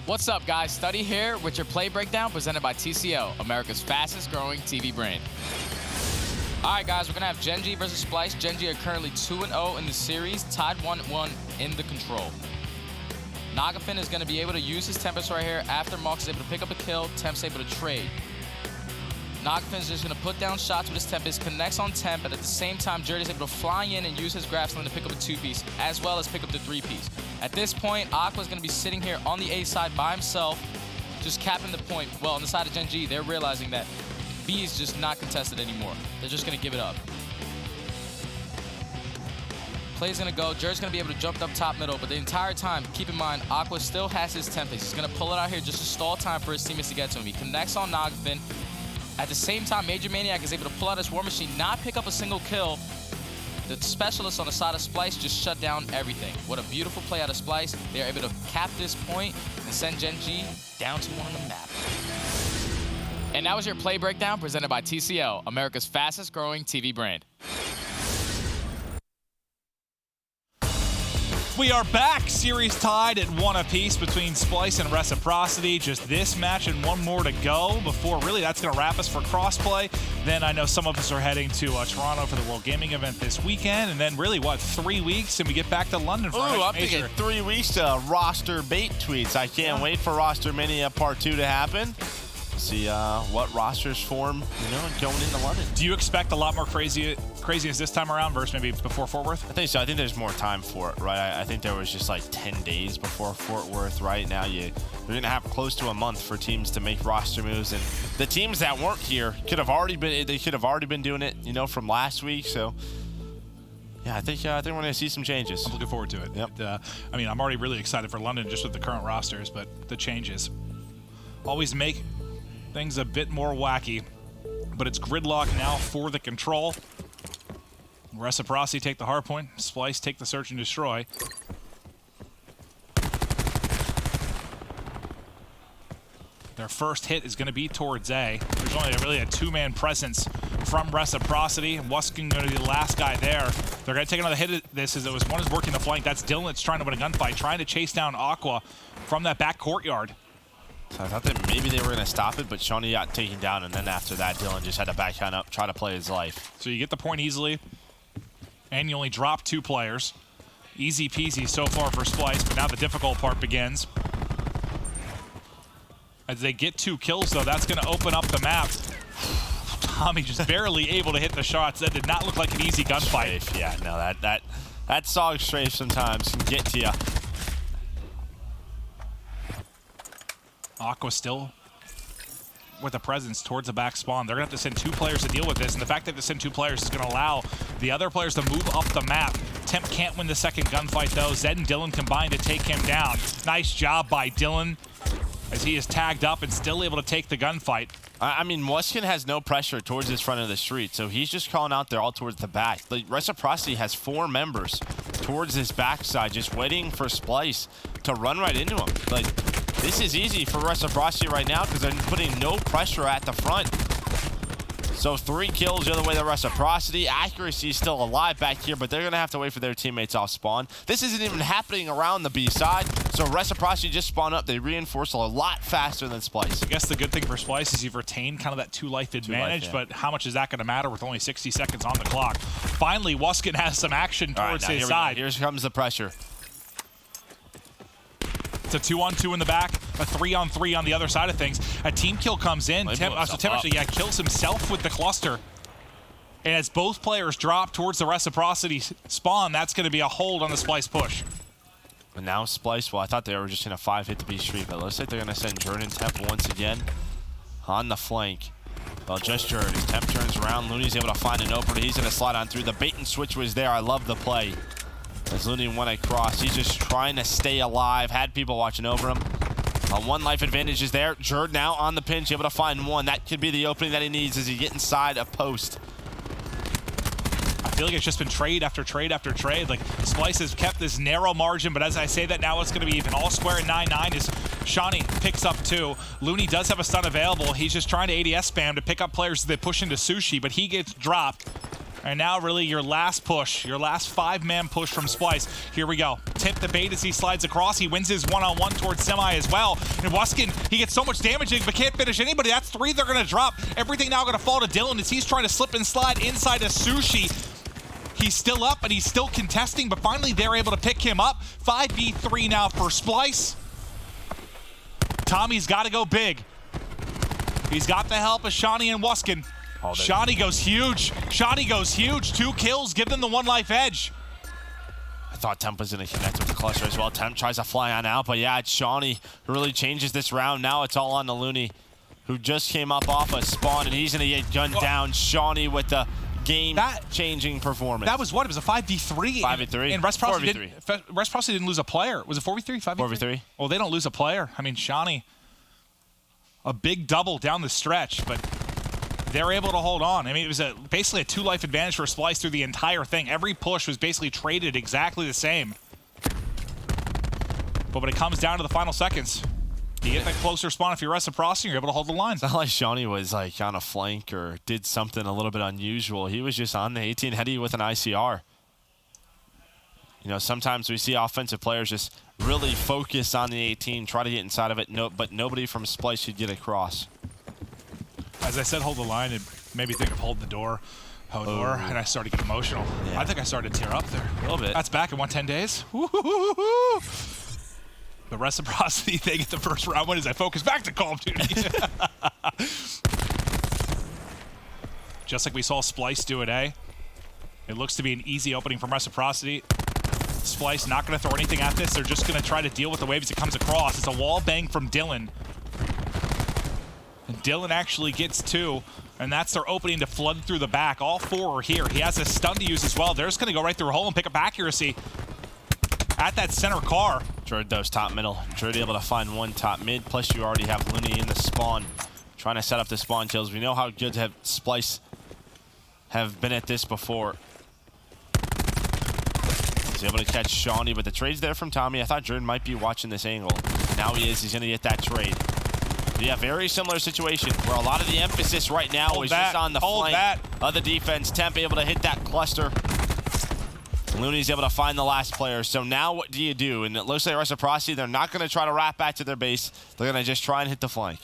What's up, guys? Study here with your play breakdown presented by TCL, America's fastest growing TV brand. All right, guys, we're going to have Gen G versus Splyce. Gen G are currently 2-0 in the series, tied 1-1 in the control. Nagafin is going to be able to use his Tempest right here. After Mox is able to pick up a kill, Temp's able to trade. Nagafin is just going to put down shots with his Tempest, connects on Temp, but at the same time, Journey's able to fly in and use his Grappling to pick up a 2-piece, as well as pick up the 3-piece. At this point, Aqua's going to be sitting here on the A side by himself, just capping the point. Well, on the side of Gen G, they're realizing that B is just not contested anymore. They're just going to give it up. Play's going to go. Jerd's going to be able to jump up top middle, but the entire time, keep in mind, Aqua still has his Tempest. He's going to pull it out here just to stall time for his teammates to get to him. He connects on Nagafin. At the same time, Major Maniac is able to pull out his War Machine, not pick up a single kill. The specialists on the side of Splyce just shut down everything. What a beautiful play out of Splyce. They are able to cap this point and send Gen G down to 1 on the map. And that was your play breakdown presented by TCL, America's fastest growing TV brand. We are back, series tied at 1 apiece between Splyce and Reciprocity. Just this match and one more to go before really that's going to wrap us for crossplay. Then I know some of us are heading to Toronto for the World Gaming event this weekend, and then really, what, 3 weeks, and we get back to London for I'm major. thinking 3 weeks to roster bait tweets. I can't wait for Roster Mania Part 2 to happen. See what rosters form, going into London. Do you expect a lot more craziness this time around versus maybe before Fort Worth? I think so. I think there's more time for it, right? I think there was just like 10 days before Fort Worth, right? Now you're going to have close to a month for teams to make roster moves, and the teams that weren't here could have already been doing it, from last week. So yeah, I think we're going to see some changes. I'm looking forward to it. Yep. I mean, I'm already really excited for London just with the current rosters, but the changes always make things a bit more wacky, but it's gridlock now for the control. Reciprocity take the hardpoint, Splyce take the search and destroy. Their first hit is going to be towards A. There's only really a 2-man presence from Reciprocity. Wuskin going to be the last guy there. They're going to take another hit at this as one is working the flank. That's Dylan that's trying to win a gunfight, trying to chase down Aqua from that back courtyard. So I thought that maybe they were going to stop it, but Shawnee got taken down, and then after that, Dylan just had to back up, try to play his life. So you get the point easily, and you only drop 2 players. Easy peasy so far for Splyce, but now the difficult part begins. As they get 2 kills, though, that's going to open up the map. Tommy just barely able to hit the shots. That did not look like an easy gunfight. Strafe, yeah, no, that SOG strafe sometimes can get to you. Aqua still with a presence towards the back spawn. They're going to have to send 2 players to deal with this, and the fact that they send 2 players is going to allow the other players to move up the map. Temp can't win the second gunfight, though. Zed and Dylan combined to take him down. Nice job by Dylan as he is tagged up and still able to take the gunfight. I mean, Wuskin has no pressure towards his front of the street, so he's just calling out there all towards the back. The Reciprocity has 4 members towards his backside, just waiting for Splyce to run right into him. Like, this is easy for Reciprocity right now because they're putting no pressure at the front. So 3 kills the other way to Reciprocity. Accuracy is still alive back here, but they're going to have to wait for their teammates off spawn. This isn't even happening around the B side, so Reciprocity just spawn up. They reinforce a lot faster than Splyce. I guess the good thing for Splyce is you've retained kind of that 2-life advantage, but how much is that going to matter with only 60 seconds on the clock? Finally, Wuskin has some action towards his side. Here comes the pressure. It's a 2-on-2 in the back, a 3-on-3 on the other side of things. A team kill comes in. Temp actually kills himself with the cluster. And as both players drop towards the Reciprocity spawn, that's going to be a hold on the Splyce push. And now Splyce, well, I thought they were just going to 5-hit the B street, but it looks like they're going to send Jordan Temp once again on the flank. Well, just Jordan. Temp turns around. Looney's able to find an opening. He's going to slide on through. The bait and switch was there. I love the play. As Looney went across, he's just trying to stay alive. Had people watching over him. A 1-life advantage is there. Jerd now on the pinch, able to find 1. That could be the opening that he needs as he get inside a post. I feel like it's just been trade after trade after trade. Like, Splyce has kept this narrow margin, but as I say that now, it's going to be even. All square at 9-9 as Shawnee picks up 2. Looney does have a stun available. He's just trying to ADS spam to pick up players as they push into Sushi, but he gets dropped. And now really your last push, your last 5-man push from Splyce. Here we go. Tip the bait as he slides across. He wins his 1-on-1 towards Semi as well. And Wuskin, he gets so much damage but can't finish anybody. That's 3 they're going to drop. Everything now going to fall to Dylan as he's trying to slip and slide inside of Sushi. He's still up, and he's still contesting, but finally they're able to pick him up. 5v3 now for Splyce. Tommy's got to go big. He's got the help of Shawnee and Wuskin. Shawnee goes huge. Shawnee goes huge. 2 kills, give them the 1 life edge. I thought Temp was going to connect with the cluster as well. Temp tries to fly on out, but yeah, it's Shawnee who really changes this round. Now it's all on the Looney, who just came up off a spawn, and he's going to get gunned down. Shawnee with the game-changing performance. That was what? It was a 5v3? 5v3. And Reciprocity didn't lose a player. Was it 4v3? 5v3? 4v3. Well, they don't lose a player. I mean, Shawnee, a big double down the stretch, but they're able to hold on. I mean, it was basically a 2-life advantage for Splyce through the entire thing. Every push was basically traded exactly the same. But when it comes down to the final seconds, you get that closer spawn if you're Reciprocity, you're able to hold the line. It's not like Shawnee was like on a flank or did something a little bit unusual. He was just on the 18 heady with an ICR. You know, sometimes we see offensive players just really focus on the 18, try to get inside of it, but nobody from Splyce should get across. As I said, hold the line, and maybe think of hold the door, and I started to get emotional. Yeah. I think I started to tear up there. A little bit. That's back in 110 days. The Reciprocity thing at the first round win as I focus back to Call of Duty. Just like we saw Splyce do it, eh? It looks to be an easy opening from Reciprocity. Splyce not going to throw anything at this. They're just going to try to deal with the wave as it comes across. It's a wall bang from Dylan. And Dylan actually gets 2, and that's their opening to flood through the back. All 4 are here. He has a stun to use as well. They're just going to go right through a hole and pick up accuracy at that center car. Druid those top middle. Druid able to find 1 top mid, plus you already have Looney in the spawn. Trying to set up the spawn kills. We know how good Splyce have been at this before. He's able to catch Shawnee, but the trade's there from Tommy. I thought Druid might be watching this angle. Now he is. He's going to get that trade. Yeah, very similar situation where a lot of the emphasis right now is just on the flank of the defense. Temp able to hit that cluster. Looney's able to find the last player. So now what do you do? And it looks like Reciprocity, they're not going to try to wrap back to their base. They're going to just try and hit the flank.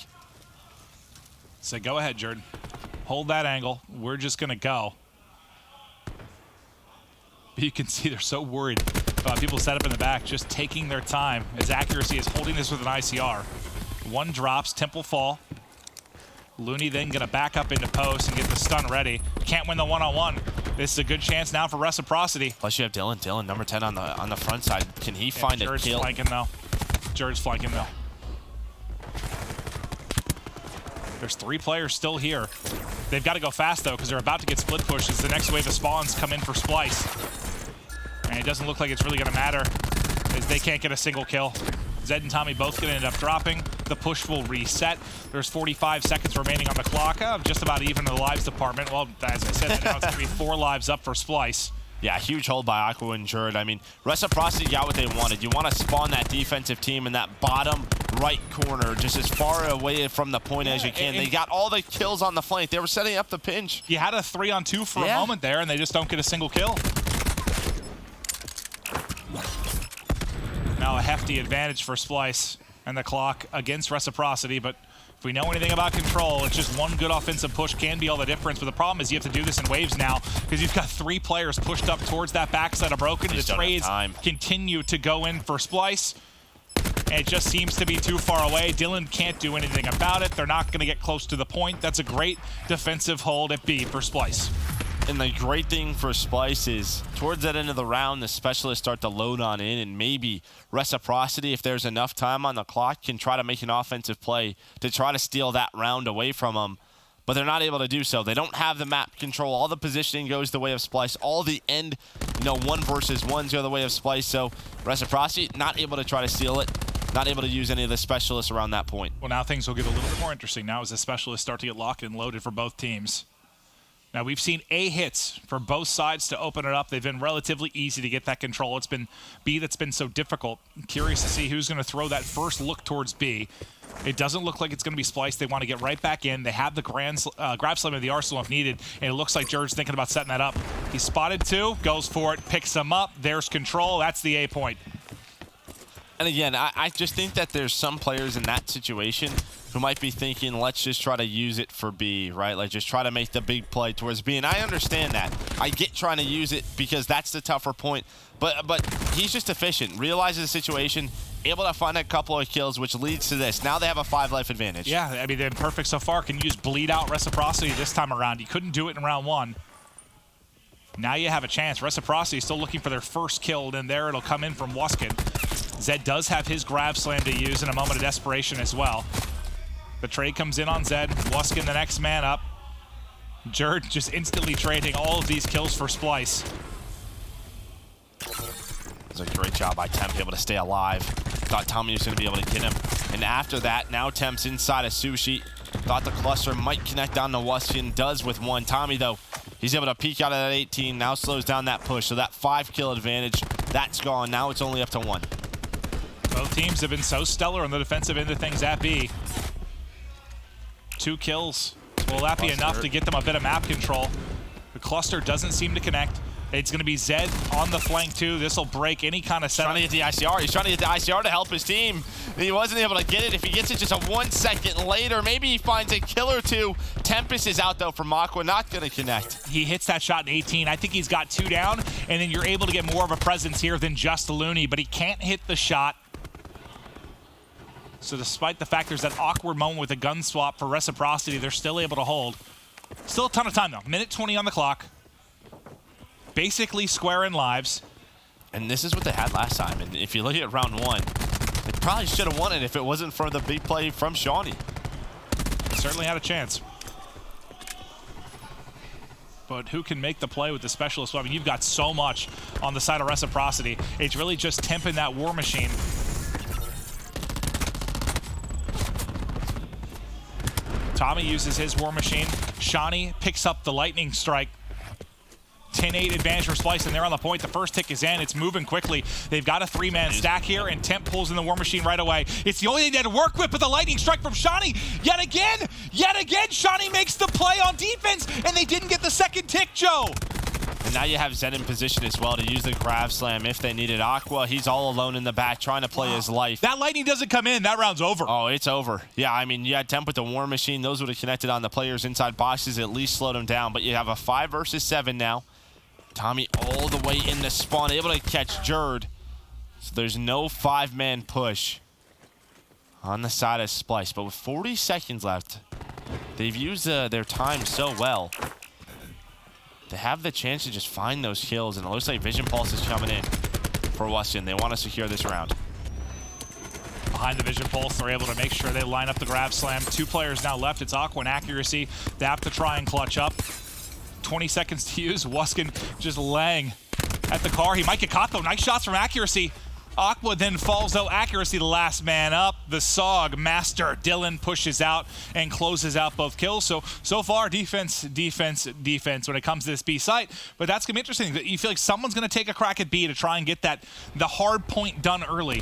So go ahead, Jordan. Hold that angle. We're just going to go. But you can see they're so worried about people set up in the back, just taking their time as accuracy is holding this with an ICR. 1 drops, Temple fall. Looney then gonna back up into post and get the stun ready. Can't win the 1-on-1. This is a good chance now for Reciprocity. Plus you have Dylan. Dylan, number 10 on the front side. Can he find a kill? Flanking though. Jared's flanking though. There's 3 players still here. They've got to go fast though, because they're about to get split pushed as the next wave of spawns come in for Splyce. And it doesn't look like it's really gonna matter, as they can't get a single kill. Zed and Tommy both going to end up dropping. The push will reset. There's 45 seconds remaining on the clock. Just about even in the lives department. Well, as I said, now it's going to be 4 lives up for Splyce. Yeah, huge hold by Aqua and Jerd. I mean, Reciprocity got what they wanted. You want to spawn that defensive team in that bottom right corner, just as far away from the point as you can. They got all the kills on the flank. They were setting up the pinch. You had a 3-on-2 for a moment there, and they just don't get a single kill. Now a hefty advantage for Splyce and the clock against Reciprocity, but if we know anything about control, it's just 1 good offensive push can be all the difference. But the problem is you have to do this in waves now, because you've got 3 players pushed up towards that backside of Broken. The trades continue to go in for Splyce. And it just seems to be too far away. Dylan can't do anything about it. They're not going to get close to the point. That's a great defensive hold at B for Splyce. And the great thing for Splyce is towards that end of the round, the specialists start to load on in, and maybe Reciprocity, if there's enough time on the clock, can try to make an offensive play to try to steal that round away from them. But they're not able to do so. They don't have the map control. All the positioning goes the way of Splyce. All the end, 1 versus 1s go the way of Splyce. So Reciprocity not able to try to steal it. Not able to use any of the specialists around that point. Well, now things will get a little bit more interesting now as the specialists start to get locked and loaded for both teams. Now, we've seen A hits for both sides to open it up. They've been relatively easy to get that control. It's been B that's been so difficult. I'm curious to see who's going to throw that first look towards B. It doesn't look like it's going to be Splyce. They want to get right back in. They have the grab slam of the arsenal if needed, and it looks like George's thinking about setting that up. He's spotted 2, goes for it, picks him up. There's control. That's the A point. And again, I just think that there's some players in that situation who might be thinking, let's just try to use it for B, right? Like, just try to make the big play towards B. And I understand that. I get trying to use it because that's the tougher point. But he's just efficient, realizes the situation, able to find a couple of kills, which leads to this. Now they have a 5-life advantage. Yeah, I mean, they're perfect so far. Can use bleed out Reciprocity this time around. You couldn't do it in round 1. Now you have a chance. Reciprocity is still looking for their first kill, and there it'll come in from Wuskin. Zed does have his grab slam to use in a moment of desperation as well. The trade comes in on Zed. Wuskin the next man up. Jerd just instantly trading all of these kills for Splyce. It was a great job by Temp, able to stay alive. Thought Tommy was going to be able to get him. And after that, now Temp's inside of Sushi. Thought the cluster might connect down to Wuskin. Does with one. Tommy, though, he's able to peek out of that 18. Now slows down that push. So that 5-kill advantage, that's gone. Now it's only up to 1. Both teams have been so stellar on the defensive end of things at B. 2 kills. Will that be enough to get them a bit of map control? The cluster doesn't seem to connect. It's going to be Zed on the flank, too. This will break any kind of setup. He's trying to get the ICR. He's trying to get the ICR to help his team. He wasn't able to get it. If he gets it just a 1 second later, maybe he finds a kill or 2. Tempest is out, though, from Aqua. Not going to connect. He hits that shot in 18. I think he's got 2 down, and then you're able to get more of a presence here than just Looney, but he can't hit the shot. So despite the fact there's that awkward moment with a gun swap for Reciprocity, they're still able to hold. Still a ton of time, though. Minute 20 on the clock. Basically square in lives. And this is what they had last time. And if you look at round 1, they probably should have won it if it wasn't for the big play from Shawnee. Certainly had a chance. But who can make the play with the specialist weapon? You've got so much on the side of Reciprocity. It's really just temping that War Machine. Tommy uses his War Machine. Shawnee picks up the Lightning Strike. 10-8 advantage for Splyce, and they're on the point. The first tick is in. It's moving quickly. They've got a 3-man stack here, and Temp pulls in the War Machine right away. It's the only thing they had to work with, but the Lightning Strike from Shawnee. Yet again, Shawnee makes the play on defense, and they didn't get the second tick, Joe. And now you have Zed in position as well to use the grab slam if they needed. Aqua, he's all alone in the back trying to play his life. That Lightning doesn't come in. That round's over. Oh, it's over. Yeah, I mean, you had Temp with the War Machine. Those would have connected on the players inside boxes, at least slowed them down. But you have a 5 versus 7 now. Tommy all the way in the spawn, able to catch Jerd. So there's no 5-man push on the side of Splyce. But with 40 seconds left, they've used their time so well. They have the chance to just find those kills, and it looks like Vision Pulse is coming in for Weston. They want to secure this round. Behind the Vision Pulse, they're able to make sure they line up the grab slam. 2 players now left. It's Aqua and Accuracy. They have to try and clutch up. 20 seconds to use. Wuskin just laying at the car. He might get caught, though. Nice shots from Accuracy. Aqua then falls out. Accuracy, the last man up. The SOG master Dylan pushes out and closes out both kills. So far, defense when it comes to this B site. But that's going to be interesting. You feel like someone's going to take a crack at B to try and get the hard point done early.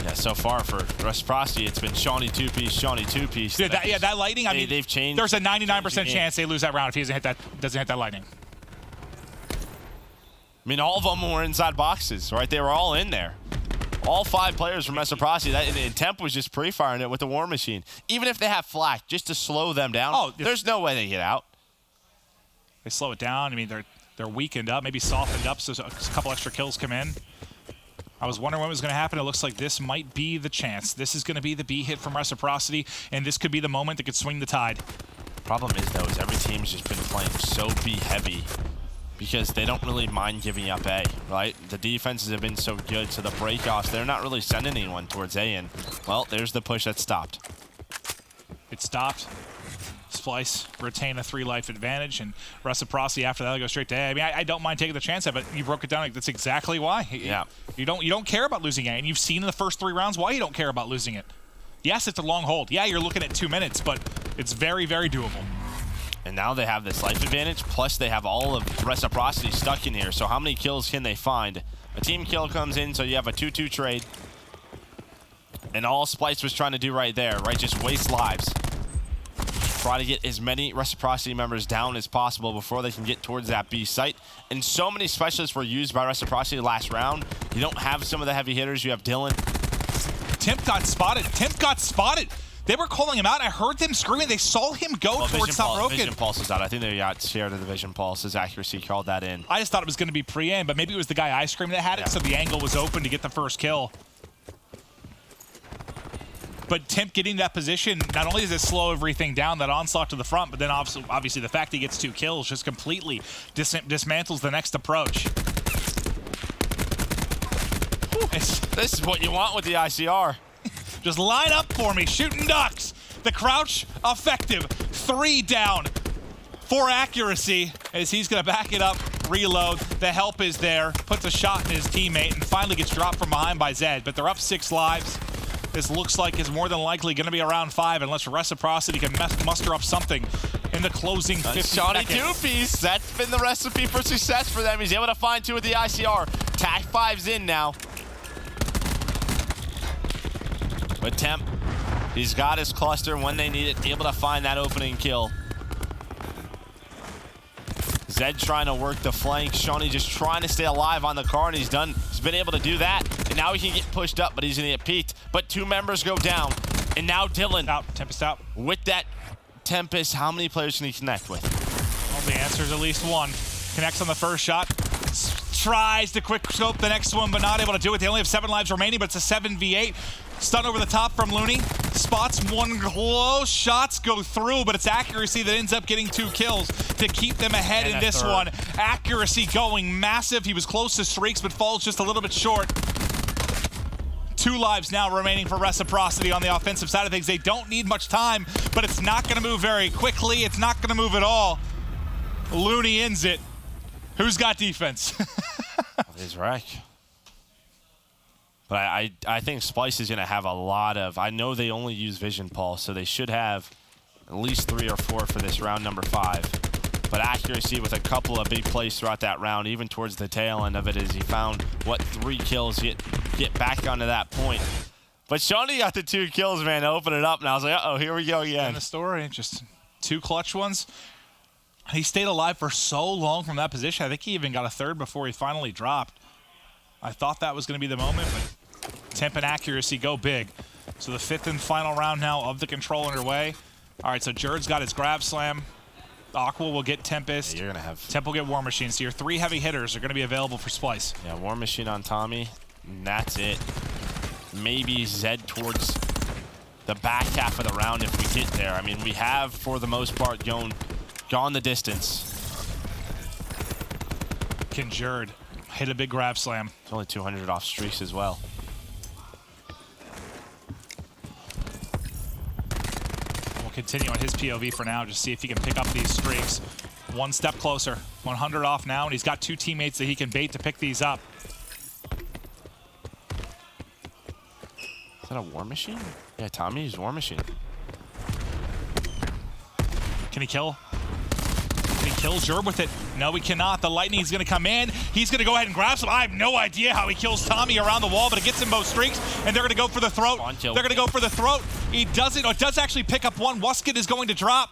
Yeah, so far for Reciprocity, it's been Shawnee 2-piece, Shawnee 2-piece. Yeah, that Lightning, I mean, they've changed. There's a 99% chance they lose that round if he doesn't hit that Lightning. I mean, all of them were inside boxes, right? They were all in there. All 5 players from Reciprocity. And Temp was just pre-firing it with the War Machine. Even if they have flak, just to slow them down, there's no way they get out. They slow it down. I mean, they're weakened up, maybe softened up, so a couple extra kills come in. I was wondering what was going to happen. It looks like this might be the chance. This is going to be the B hit from Reciprocity, and this could be the moment that could swing the tide. Problem is, though, is every team's just been playing so B heavy because they don't really mind giving up A, right? The defenses have been so good, so the breakoffs, they're not really sending anyone towards A, and, well, there's the push that stopped. It stopped. Splyce retain a 3-life advantage, and Reciprocity after that will go straight to A. I mean, I don't mind taking the chance of it. You broke it down. Like, that's exactly why. Yeah. You don't care about losing A, and you've seen in the first 3 rounds why you don't care about losing it. Yes, it's a long hold. Yeah, you're looking at 2 minutes, but it's very, very doable. And now they have this life advantage, plus they have all of Reciprocity stuck in here. So how many kills can they find? A team kill comes in, so you have a 2-2 trade. And all Splyce was trying to do right there, right? Just waste lives. Try to get as many Reciprocity members down as possible before they can get towards that B site. And so many specialists were used by Reciprocity last round. You don't have some of the heavy hitters. You have Dylan. Temp got spotted. Temp got spotted. They were calling him out. I heard them screaming. They saw him go towards Top Broken. Vision Pulse is out. I think they got scared of the Vision Pulse. His accuracy called that in. I just thought it was going to be pre-aim, but maybe it was the guy I screamed that had it, so the angle was open to get the first kill. But Temp getting that position, not only does it slow everything down, that onslaught to the front, but then obviously the fact he gets 2 kills just completely dismantles the next approach. This is what you want with the ICR. Just line up for me, shooting ducks. The crouch, effective. 3 down, 4 accuracy, as he's gonna back it up, reload. The help is there, puts a shot in his teammate, and finally gets dropped from behind by Zed. But they're up 6 lives. This looks like is more than likely gonna be around 5 unless Reciprocity can muster up something in the closing 50 seconds. seconds. 2-piece, that's been the recipe for success for them. He's able to find 2 with the ICR. Tag 5's in now. But Temp, he's got his cluster when they need it, able to find that opening kill. Zed trying to work the flank. Shawnee just trying to stay alive on the car, and he's been able to do that. And now he can get pushed up, but he's gonna get peeked. But 2 members go down. And now Dylan. Out, Tempest out. With that Tempest, how many players can he connect with? Well, the answer is at least 1. Connects on the first shot. Tries to quick scope the next one, but not able to do it. They only have 7 lives remaining, but it's a 7v8. Stun over the top from Looney. Spots 1 close. Shots go through, but it's accuracy that ends up getting 2 kills to keep them ahead in this one. Accuracy going massive. He was close to streaks, but falls just a little bit short. 2 lives now remaining for Reciprocity on the offensive side of things. They don't need much time, but it's not going to move very quickly. It's not going to move at all. Looney ends it. Who's got defense? His wreck. But I think Splyce is going to have a lot of... I know they only use Vision Pulse, so they should have at least 3 or 4 for this round number 5. But accuracy with a couple of big plays throughout that round, even towards the tail end of it, as he found, 3 kills, get back onto that point. But Shawnee got the 2 kills, man, to open it up, and I was like, uh-oh, here we go again. And the story, just 2 clutch ones. He stayed alive for so long from that position. I think he even got a 3rd before he finally dropped. I thought that was going to be the moment, but Temp and accuracy go big. So the 5th and final round now of the control underway. All right, so Jerd's got his grab slam. Aqua will get Tempest. Yeah, you're going to have... Temp will get War Machine. So your 3 heavy hitters are going to be available for Splyce. Yeah, War Machine on Tommy, and that's it. Maybe Zed towards the back half of the round if we get there. I mean, we have, for the most part, gone the distance. Can Jerd hit a big grab slam? It's only 200 off streaks as well. We'll continue on his POV for now, just see if he can pick up these streaks. 1 step closer. 100 off now, and he's got 2 teammates that he can bait to pick these up. Is that a War Machine? Yeah, Tommy's War Machine. Can he kill? Can he kill Jerb with it? No, he cannot. The lightning is going to come in. He's going to go ahead and grab some. I have no idea how he kills Tommy around the wall, but it gets him both streaks, and they're going to go for the throat. They're going to go for the throat. He does it. Or does actually pick up 1. Wusket is going to drop,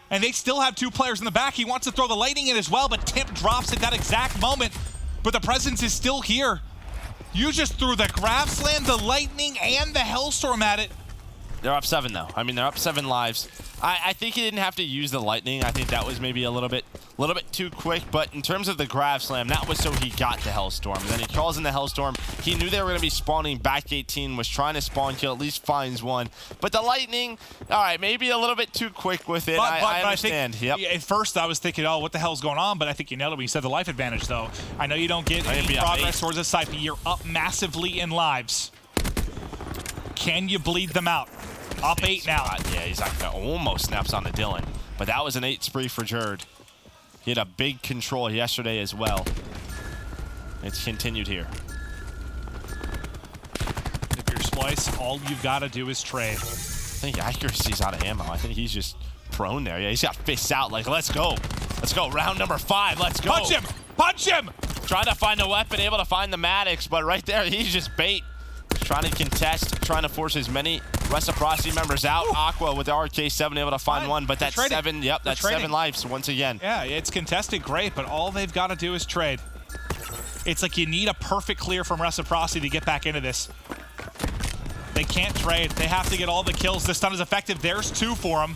and they still have 2 players in the back. He wants to throw the lightning in as well, but Temp drops at that exact moment. But the presence is still here. You just threw the grab slam, the lightning, and the hellstorm at it. They're up 7, though. I mean, they're up 7 lives. I think he didn't have to use the lightning. I think that was maybe a little bit too quick. But in terms of the grab slam, that was so he got the hellstorm. And then he calls in the hellstorm. He knew they were going to be spawning back 18, was trying to spawn kill, at least finds 1. But the lightning, all right, maybe a little bit too quick with it. I understand. I think, at first, I was thinking, oh, what the hell's going on? But I think you nailed it when you said the life advantage, though. I know you don't get any progress towards this side, but you're up massively in lives. Can you bleed them out? Up 8 now. Yeah, he's like almost snaps on the Dylan. But that was an 8 spree for Jerd. He had a big control yesterday as well. It's continued here. If you're Splyce, all you've got to do is trade. I think accuracy's out of ammo. I think he's just prone there. Yeah, he's got fists out like, let's go. Let's go. Round number 5. Let's go. Punch him. Punch him. Trying to find a weapon, able to find the Maddox, but right there, he's just bait. Trying to contest, trying to force as many Reciprocity members out. Ooh. Aqua with the RK7 able to find 1, but that's 7. Yep, that's 7 lives once again. Yeah, it's contested, great, but all they've got to do is trade. It's like you need a perfect clear from Reciprocity to get back into this. They can't trade. They have to get all the kills. The stun is effective. There's 2 for him.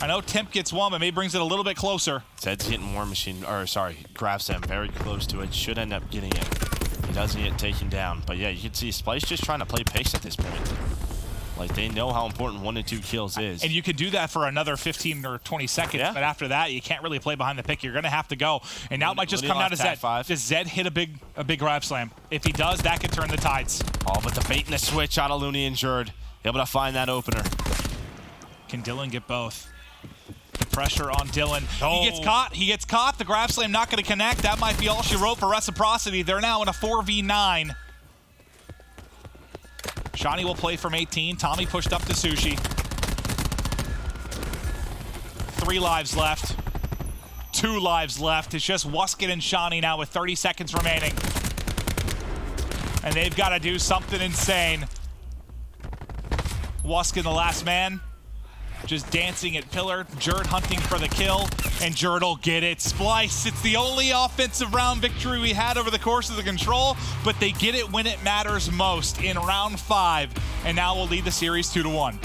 I know Temp gets 1, but maybe brings it a little bit closer. Zed's getting War Machine, or sorry, grabs them very close to it. Should end up getting it. He doesn't get taken down. But yeah, you can see Splyce just trying to play pace at this point. Like, they know how important 1 to 2 kills is. And you could do that for another 15 or 20 seconds, but after that, you can't really play behind the pick. You're going to have to go. And now it might just come down to Zed. Does Zed hit a big grab slam? If he does, that could turn the tides. Oh, but the bait and the switch out of Looney and Jerd. Able to find that opener. Can Dylan get both? The pressure on Dylan. Oh. He gets caught. He gets caught. The grab slam not going to connect. That might be all she wrote for Reciprocity. They're now in a 4v9. Shani will play from 18. Tommy pushed up to Sushi. 3 lives left. 2 lives left. It's just Wuskin and Shani now with 30 seconds remaining. And they've got to do something insane. Wuskin, the last man, just dancing at pillar. Jerd hunting for the kill, and Jerd will get it. Splyce, it's the only offensive round victory we had over the course of the control, but they get it when it matters most in round 5, and now we'll lead the series 2-1.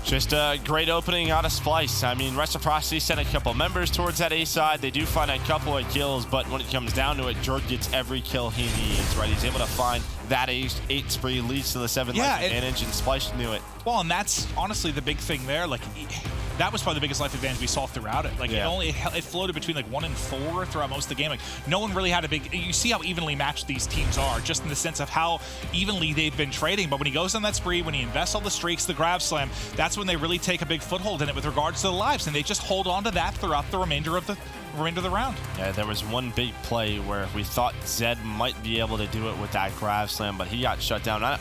Just a great opening out of Splyce. I mean, Reciprocity sent a couple members towards that A side. They do find a couple of kills, but when it comes down to it, Jerd gets every kill he needs, right? He's able to find that 8 spree, leads to the 7 life advantage, and Splyce knew it. Well, and that's honestly the big thing there. Like, that was probably the biggest life advantage we saw throughout it. Like, it floated between like 1 and 4 throughout most of the game. Like, no one really had a big. You see how evenly matched these teams are, just in the sense of how evenly they've been trading. But when he goes on that spree, when he invests all the streaks, the grab slam, that's when they really take a big foothold in it with regards to the lives, and they just hold on to that throughout the remainder of the round. Yeah, there was one big play where we thought Zed might be able to do it with that grab slam, but he got shut down.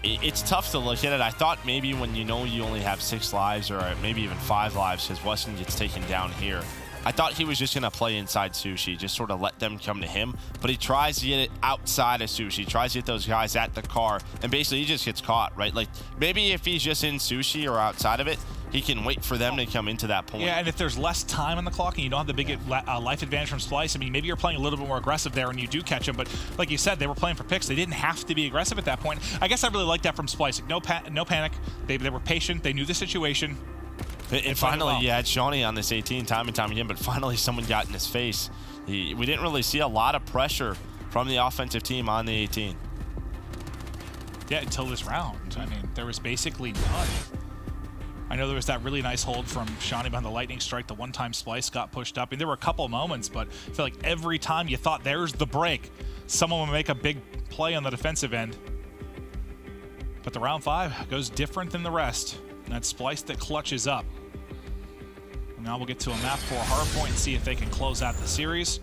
It's tough to look at it. I thought maybe when you know you only have 6 lives or maybe even 5 lives because Weston gets taken down here, I thought he was just going to play inside Sushi, just sort of let them come to him, but he tries to get it outside of Sushi, tries to get those guys at the car, and basically he just gets caught, right? Like, maybe if he's just in Sushi or outside of it, he can wait for them to come into that point. Yeah, and if there's less time on the clock and you don't have the big life advantage from Splyce, I mean, maybe you're playing a little bit more aggressive there and you do catch them, but like you said, they were playing for picks. They didn't have to be aggressive at that point. I guess I really like that from Splyce. Like, no panic. They were patient. They knew the situation. And finally, you had Shawnee on this 18 time and time again, but finally someone got in his face. We didn't really see a lot of pressure from the offensive team on the 18. Yeah, until this round. I mean, there was basically none. I know there was that really nice hold from Shawnee behind the lightning strike. The one-time Splyce got pushed up. I mean, there were a couple moments, but I feel like every time you thought there's the break, someone would make a big play on the defensive end. But the round 5 goes different than the rest. And that's Splyce that clutches up. And now we'll get to a map for a hardpoint and see if they can close out the series,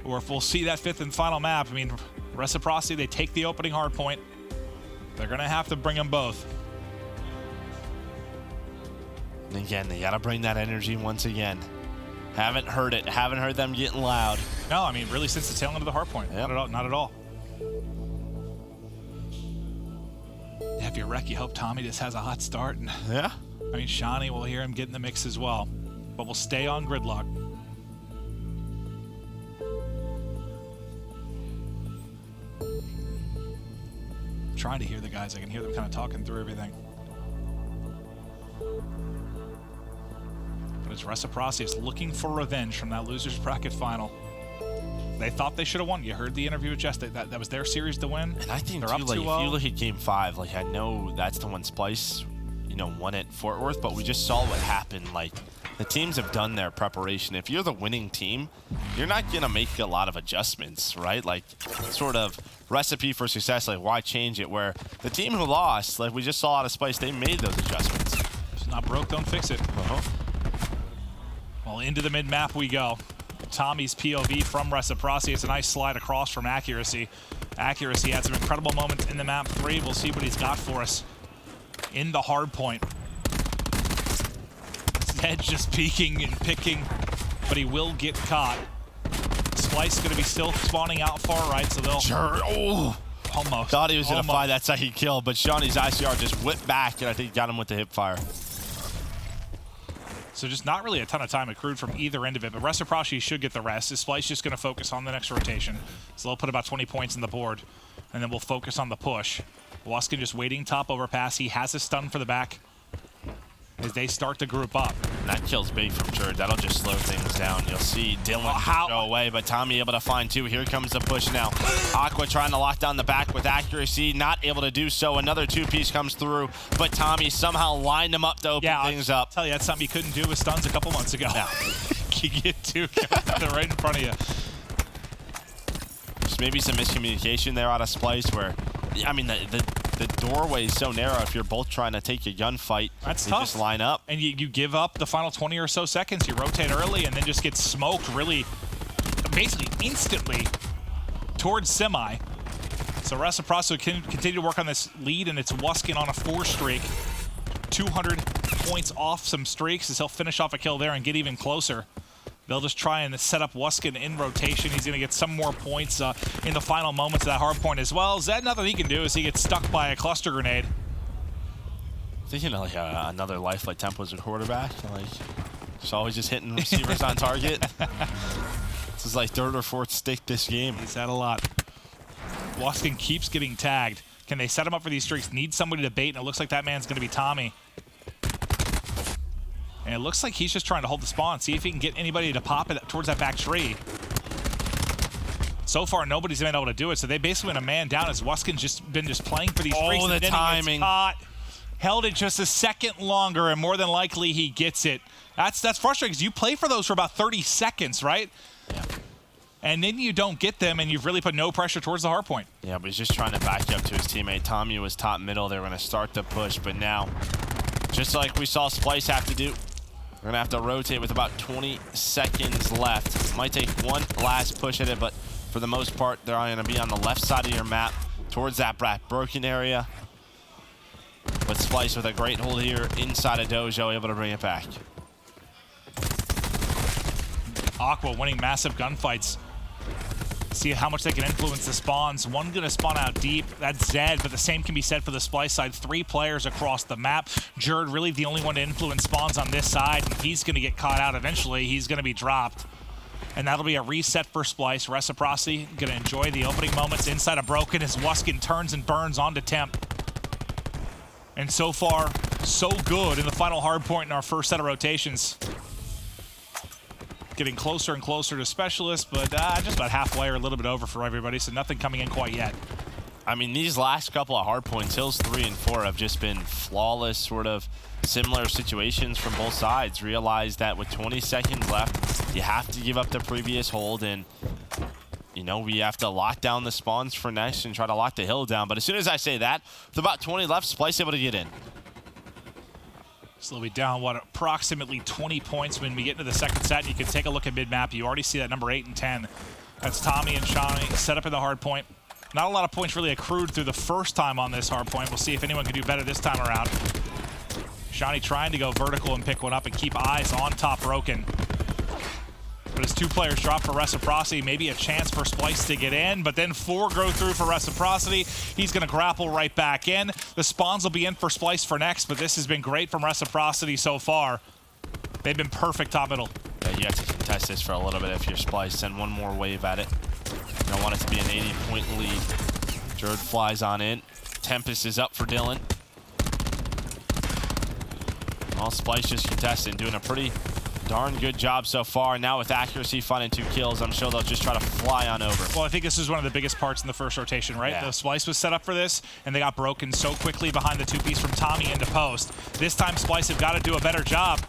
or if we'll see that 5th and final map. I mean, Reciprocity, they take the opening hardpoint. They're going to have to bring them both. And again, they got to bring that energy once again. Haven't heard it. Haven't heard them getting loud. No, I mean, really since the tail end of the hardpoint. Yep. Not at all. Not at all. Yeah, if you're Rec, you hope Tommy just has a hot start. And yeah. I mean, Shani, we'll hear him get in the mix as well. But we'll stay on Gridlock. I'm trying to hear the guys. I can hear them kind of talking through everything. But it's Reciprocity is looking for revenge from that loser's bracket final. They thought they should have won. You heard the interview with Jess. That was their series to win. And I think, too, like, if you look at Game 5, like, I know that's the one Splyce, you know, won at Fort Worth, but we just saw what happened. Like, the teams have done their preparation. If you're the winning team, you're not going to make a lot of adjustments, right? Like, sort of recipe for success, like, why change it? Where the team who lost, like we just saw out of Splyce, they made those adjustments. If it's not broke, don't fix it. Well, into the mid-map we go. Tommy's POV from Reciprocity. It's a nice slide across from Accuracy. Accuracy had some incredible moments in the map 3. We'll see what he's got for us in the hard point. Zed just peeking and picking, but he will get caught. Splyce going to be still spawning out far right, so they'll... Sure. Oh, almost. Thought he was going to find that second kill, but Shawnee's ICR just whipped back, and I think got him with the hip fire. So just not really a ton of time accrued from either end of it, but Reciprocity should get the rest. Is Splyce just going to focus on the next rotation? So they'll put about 20 points on the board, and then we'll focus on the push. Waskin just waiting top overpass. He has a stun for the back as they start to group up. And that kill's big from Jerd. That'll just slow things down. You'll see Dylan go away, but Tommy able to find two. Here comes the push now. Aqua trying to lock down the back with accuracy, not able to do so. Another two-piece comes through, but Tommy somehow lined him up to open things up. I'll tell you, that's something you couldn't do with stuns a couple months ago. Yeah. You get two right in front of you. Just maybe some miscommunication there out of Splyce where, I mean, the doorway is so narrow. If you're both trying to take a gunfight, that's you tough. Just line up. And you give up the final 20 or so seconds. You rotate early and then just get smoked really, basically instantly towards semi. So Reciprocity can continue to work on this lead, and it's Waskin on a 4 streak. 200 points off some streaks as he'll finish off a kill there and get even closer. They'll just try and set up Waskin in rotation. He's going to get some more points in the final moments of that hard point as well. Zed, nothing he can do as he gets stuck by a cluster grenade. Thinking like another life like Tempo's a quarterback. Like, just always just hitting receivers on target. This is like 3rd or 4th stick this game. He's had a lot. Waskin keeps getting tagged. Can they set him up for these streaks? Need somebody to bait, and it looks like that man's going to be Tommy. And it looks like he's just trying to hold the spawn, see if he can get anybody to pop it towards that back tree. So far, nobody's been able to do it, so they basically went a man down as Waskin's just been playing for these streaks. Oh, the timing. Held it just a second longer, and more than likely he gets it. That's frustrating because you play for those for about 30 seconds, right? Yeah. And then you don't get them, and you've really put no pressure towards the hard point. Yeah, but he's just trying to back up to his teammate. Tommy was top middle. They were going to start the push, but now, just like we saw Splyce have to do, we're going to have to rotate with about 20 seconds left. Might take one last push at it, but for the most part, they're going to be on the left side of your map towards that broken area. But Splyce with a great hold here inside of Dojo, able to bring it back. Aqua winning massive gunfights. See how much they can influence the spawns. One gonna spawn out deep, that's Zed, but the same can be said for the Splyce side. 3 players across the map. Jerd really the only one to influence spawns on this side, and he's gonna get caught out eventually. He's gonna be dropped. And that'll be a reset for Splyce. Reciprocity gonna enjoy the opening moments inside of Broken as Waskin turns and burns onto Temp. And so far, so good in the final hard point in our first set of rotations. Getting closer and closer to Specialist, but just about halfway or a little bit over for everybody, so nothing coming in quite yet. I mean, these last couple of hard points, Hills 3 and 4, have just been flawless, sort of similar situations from both sides. Realize that with 20 seconds left, you have to give up the previous hold, and you know, we have to lock down the spawns for next and try to lock the hill down. But as soon as I say that, with about 20 left, Splyce able to get in. Slowly down, what, approximately 20 points when we get into the second set. You can take a look at mid-map. You already see that number 8 and 10. That's Tommy and Shawnee set up in the hard point. Not a lot of points really accrued through the first time on this hard point. We'll see if anyone can do better this time around. Shawnee trying to go vertical and pick one up and keep eyes on top Broken. But as 2 players drop for Reciprocity, maybe a chance for Splyce to get in, but then 4 go through for Reciprocity. He's going to grapple right back in. The spawns will be in for Splyce for next, but this has been great from Reciprocity so far. They've been perfect top middle. Yeah, you have to contest this for a little bit if you're Splyce. Send one more wave at it. You don't want it to be an 80-point lead. Jerd flies on in. Tempest is up for Dylan. Well, Splyce just contesting, doing a pretty darn good job so far. Now with accuracy, finding 2 kills, I'm sure they'll just try to fly on over. Well, I think this is one of the biggest parts in the first rotation, right? Yeah. The Splyce was set up for this, and they got broken so quickly behind the 2-piece from Tommy into post. This time, Splyce have got to do a better job.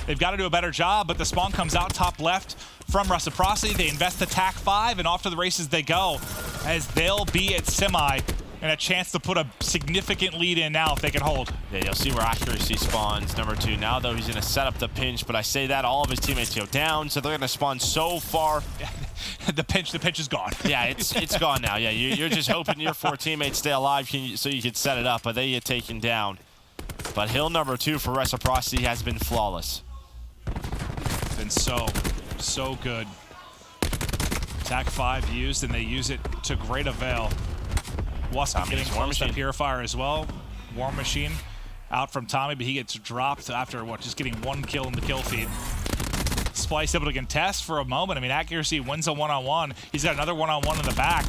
They've got to do a better job, but the spawn comes out top left from Reciprocity. They invest attack 5, and off to the races they go, as they'll be at semi, and a chance to put a significant lead in now if they can hold. Yeah, you'll see where accuracy spawns, number 2. Now, though, he's going to set up the pinch, but I say that all of his teammates go down, so they're going to spawn so far. the pinch is gone. Yeah, it's gone now. Yeah, you're just hoping your 4 teammates stay alive so you can set it up, but they get taken down. But hill number 2 for Reciprocity has been flawless. Been so good. Attack 5 used, and they use it to great avail. Waskin getting close to Purifier as well. War Machine out from Tommy, but he gets dropped after, just getting 1 kill in the kill feed. Splyce able to contest for a moment. I mean, Accuracy wins a one-on-one. He's got another one-on-one in the back.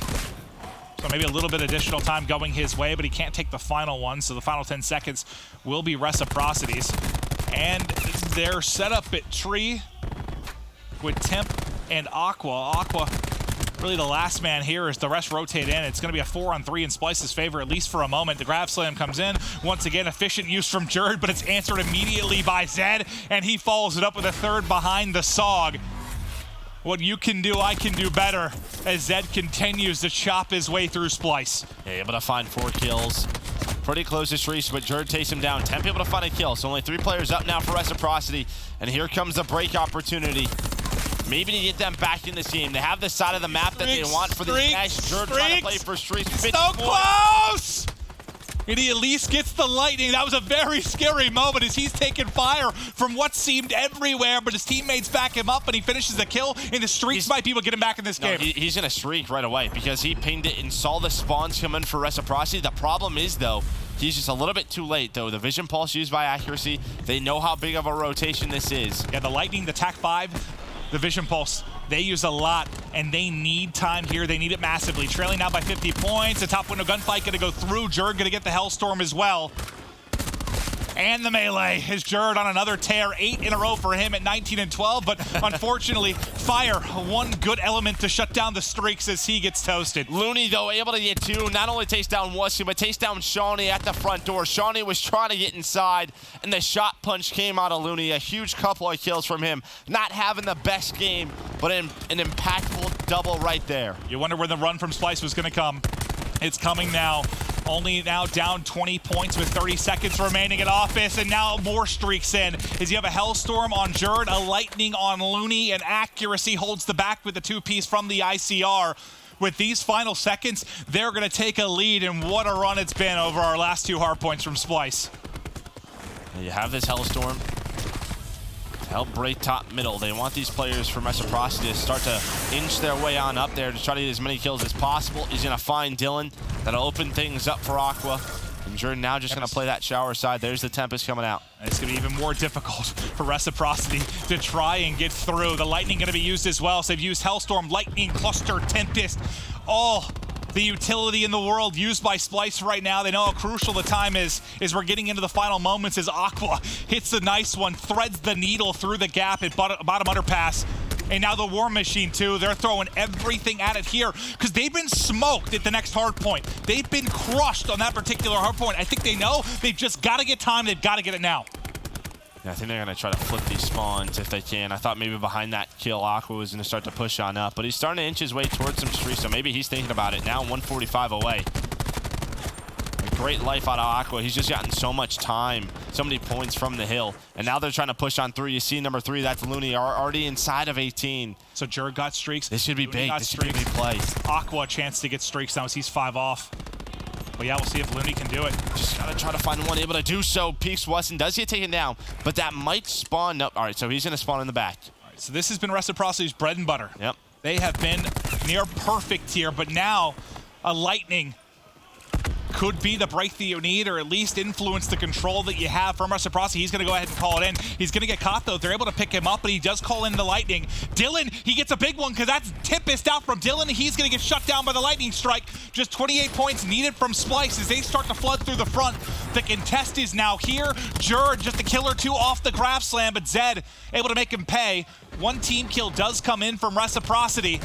So maybe a little bit additional time going his way, but he can't take the final one, so the final 10 seconds will be Reciprocity's. And they're set up at Tree with Temp and Aqua. Aqua, really the last man here as the rest rotate in. It's going to be a 4-on-3 in Splyce's favor, at least for a moment. The grab slam comes in. Once again, efficient use from Jerd, but it's answered immediately by Zed, and he follows it up with a third behind the SOG. What you can do, I can do better, as Zed continues to chop his way through Splyce. Yeah, able to find 4 kills. Pretty close to Shreese, but Jerd takes him down. Temp able to find a kill, so only 3 players up now for Reciprocity. And here comes the break opportunity. Maybe to get them back in this game. They have the side of the map that they want for the cash. Jerd trying to play for Shreese. So close! And he at least gets the lightning. That was a very scary moment as he's taking fire from what seemed everywhere, but his teammates back him up and he finishes the kill, and the streaks might be able to get him back in this game. He's going to streak right away because he pinged it and saw the spawns come in for Reciprocity. The problem is, though, he's just a little bit too late, though. The Vision Pulse used by Accuracy, they know how big of a rotation this is. Yeah, the lightning, the TAC 5, the Vision Pulse, they use a lot, and they need time here. They need it massively. Trailing now by 50 points. The top window gunfight going to go through. Jerd going to get the Hellstorm as well. And the melee is Jerd on another tear. 8 in a row for him at 19 and 12, but unfortunately, Fire, one good element to shut down the streaks as he gets toasted. Looney, though, able to get 2. Not only takes down Wussy, but takes down Shawnee at the front door. Shawnee was trying to get inside, and the shot punch came out of Looney. A huge couple of kills from him. Not having the best game, but an impactful double right there. You wonder where the run from Splyce was going to come. It's coming now. Only now down 20 points with 30 seconds remaining at office, and now more streaks in. As you have a Hellstorm on Jerd, a Lightning on Looney, and Accuracy holds the back with the 2-piece from the ICR. With these final seconds, they're going to take a lead, and what a run it's been over our last 2 hard points from Splyce. You have this Hellstorm to help break top middle. They want these players from Reciprocity to start to inch their way on up there to try to get as many kills as possible. He's going to find Dylan. That'll open things up for Aqua. And Jordan now just going to play that shower side. There's the Tempest coming out. It's going to be even more difficult for Reciprocity to try and get through. The Lightning going to be used as well. So they've used Hellstorm, Lightning, Cluster, Tempest. All the utility in the world used by Splyce right now. They know how crucial the time is we're getting into the final moments as Aqua hits a nice one, threads the needle through the gap at bottom underpass. And now the War Machine, too. They're throwing everything at it here because they've been smoked at the next hard point. They've been crushed on that particular hard point. I think they know they've just got to get time. They've got to get it now. Yeah, I think they're going to try to flip these spawns if they can. I thought maybe behind that kill, Aqua was going to start to push on up, but he's starting to inch his way towards some streaks, so maybe he's thinking about it. Now 145 away. A great life out of Aqua. He's just gotten so much time, so many points from the hill, and now they're trying to push on 3. You see number 3, that's Looney, already inside of 18. So Jerd got streaks. This should be big. This should be a big play. Aqua a chance to get streaks now as he's 5 off. But yeah, we'll see if Looney can do it. Just gotta try to find one able to do so. Peeks Wesson does get taken down, but that might spawn up. All right, so he's gonna spawn in the back. All right, so this has been Reciprocity's bread and butter. Yep. They have been near perfect here, but now a Lightning could be the break that you need, or at least influence the control that you have from Reciprocity. He's going to go ahead and call it in. He's going to get caught, though. They're able to pick him up, but he does call in the Lightning. Dylan, he gets a big one because that's Tempest out from Dylan. He's going to get shut down by the Lightning Strike. Just 28 points needed from Splyce as they start to flood through the front. The contest is now here. Jerd, just a kill or 2 off the grab slam, but Zed able to make him pay. 1 team kill does come in from Reciprocity.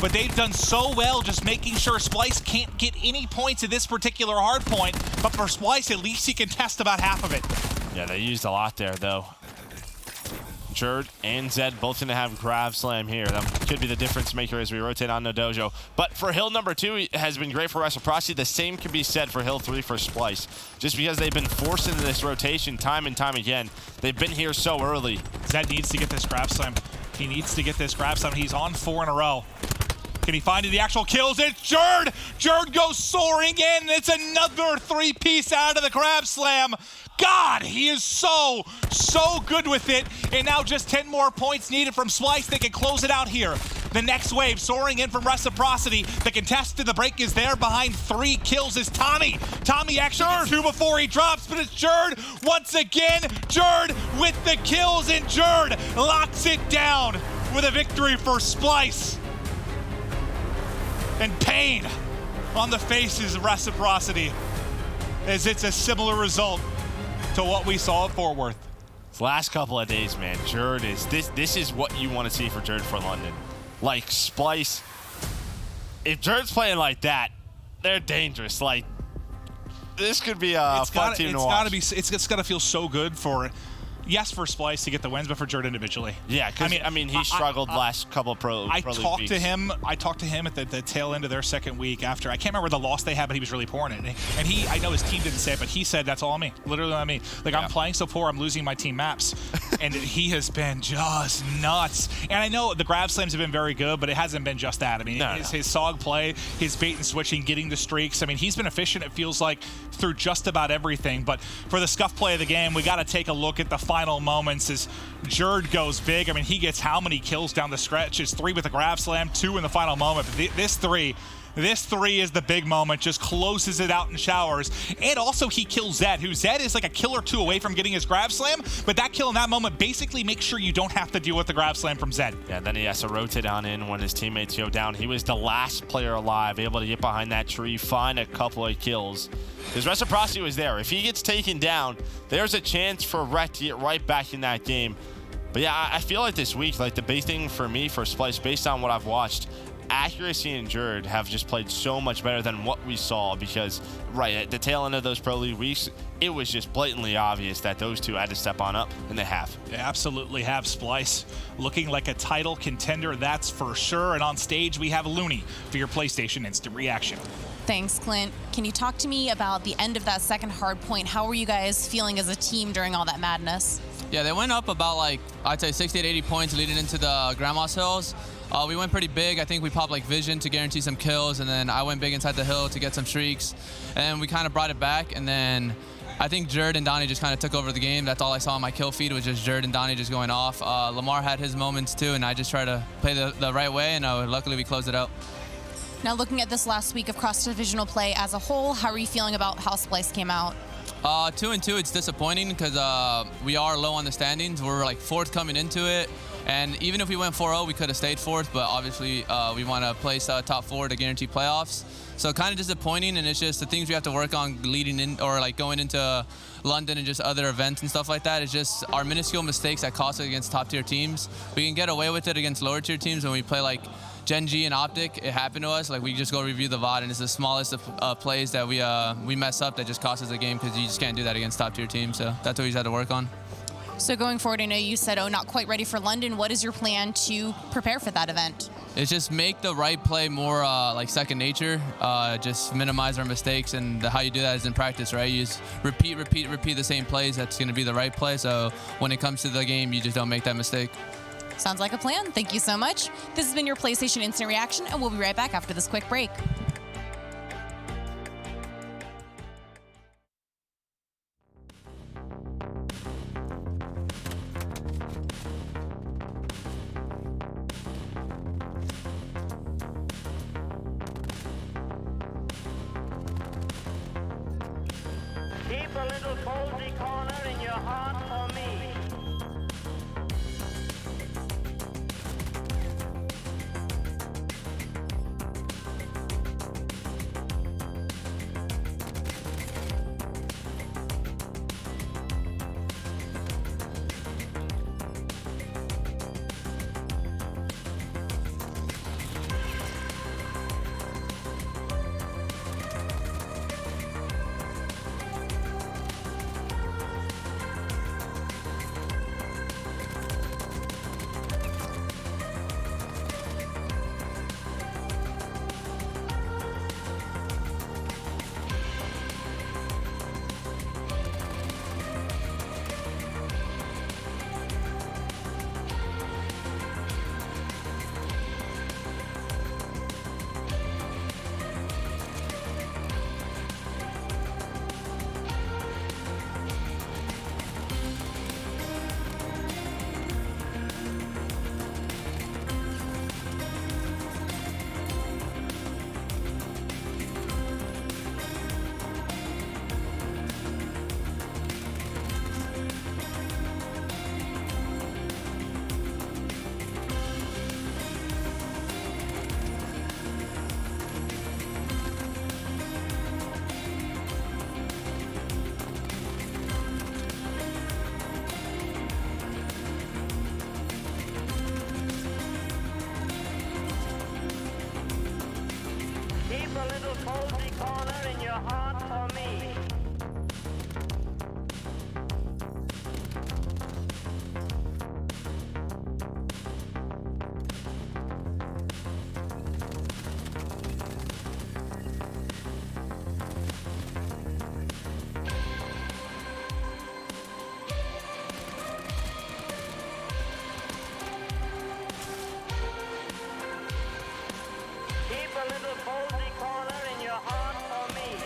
But they've done so well just making sure Splyce can't get any points at this particular hard point. But for Splyce, at least he can test about half of it. Yeah, they used a lot there, though. Jerd and Zed both going to have grab slam here. That could be the difference maker as we rotate on the dojo. But for Hill number 2, it has been great for Reciprocity. The same can be said for Hill 3 for Splyce. Just because they've been forced into this rotation time and time again. They've been here so early. Zed needs to get this grab slam. He needs to get this grab slam. He's on 4 in a row. Can he find the actual kills? It's Jerd! Jerd goes soaring in. It's another 3-piece out of the grab slam. God, he is so good with it. And now just 10 more points needed from Splyce. They can close it out here. The next wave soaring in from Reciprocity. The contest to the break is there behind 3 kills is Tommy. Tommy actually gets 2 before he drops, but it's Jerd once again. Jerd with the kills, and Jerd locks it down with a victory for Splyce. And pain on the faces of Reciprocity, as it's a similar result to what we saw at Fort Worth. This last couple of days, man, Jerd is this is what you want to see for Jerd for London. Like Splyce, if Jerd's playing like that, they're dangerous. Like, this could be a fun team to watch. It's got to feel so good for, yes, for Splyce to get the wins, but for Jerd individually. Yeah, because I mean, he struggled last couple of pro I league talked weeks. to him. I talked to him at the tail end of their second week after. I can't remember the loss they had, but he was really pouring it. And I know his team didn't say it, but he said that's all on me. Literally on me. Like, I'm playing so poor, I'm losing my team maps. And he has been just nuts. And I know the grab slams have been very good, but it hasn't been just that. I mean, his SOG play, his bait and switching, getting the streaks. I mean, he's been efficient, it feels like, through just about everything. But for the scuff play of the game, we got to take a look at the final moments as Jerd goes big. I mean, he gets how many kills down the stretch? It's 3 with a grab slam, 2 in the final moment. But this three is the big moment, just closes it out in showers. And also he kills Zed, who Zed is like a kill or 2 away from getting his grab slam, but that kill in that moment basically makes sure you don't have to deal with the grab slam from Zed. Yeah, then he has to rotate on in when his teammates go down. He was the last player alive, able to get behind that tree, find a couple of kills. His Reciprocity was there. If he gets taken down, there's a chance for Rec to get right back in that game. But yeah, I feel like this week, like the big thing for me for Splyce, based on what I've watched, Accuracy and Jerd have just played so much better than what we saw, because at the tail end of those pro league weeks, it was just blatantly obvious that those two had to step on up, and they have. They absolutely have. Splyce looking like a title contender, that's for sure. And on stage, we have Looney for your PlayStation Instant Reaction. Thanks, Clint. Can you talk to me about the end of that second hard point? How were you guys feeling as a team during all that madness? Yeah, they went up about, like, I'd say 60 to 80 points leading into the Grandma's Hills. We went pretty big. I think we popped like Vision to guarantee some kills, and then I went big inside the hill to get some streaks. And we kind of brought it back, and then I think Jerd and Donnie just kind of took over the game. That's all I saw on my kill feed was just Jerd and Donnie just going off. Lamar had his moments too, and I just tried to play the right way, and luckily we closed it out. Now, looking at this last week of cross-divisional play as a whole, how are you feeling about how Splyce came out? 2-2, it's disappointing because we are low on the standings. We're like 4th coming into it. And even if we went 4-0, we could have stayed 4th, but obviously we want to place top 4 to guarantee playoffs. So kind of disappointing, and it's just the things we have to work on leading in, or like going into London and just other events and stuff like that. It's just our minuscule mistakes that cost us against top-tier teams. We can get away with it against lower-tier teams when we play like Gen G and Optic. It happened to us. Like, we just go review the VOD, and it's the smallest of plays that we mess up that just costs us a game, because you just can't do that against top-tier teams. So that's what we just had to work on. So going forward, I know you said, not quite ready for London. What is your plan to prepare for that event? It's just make the right play more like second nature. Just minimize our mistakes, and how you do that is in practice, right? You just repeat the same plays. That's going to be the right play. So when it comes to the game, you just don't make that mistake. Sounds like a plan. Thank you so much. This has been your PlayStation Instant Reaction, and we'll be right back after this quick break. Keep a little cozy corner in your heart for me. cozy corner in your heart for me. Keep a little cozy corner in your heart for me.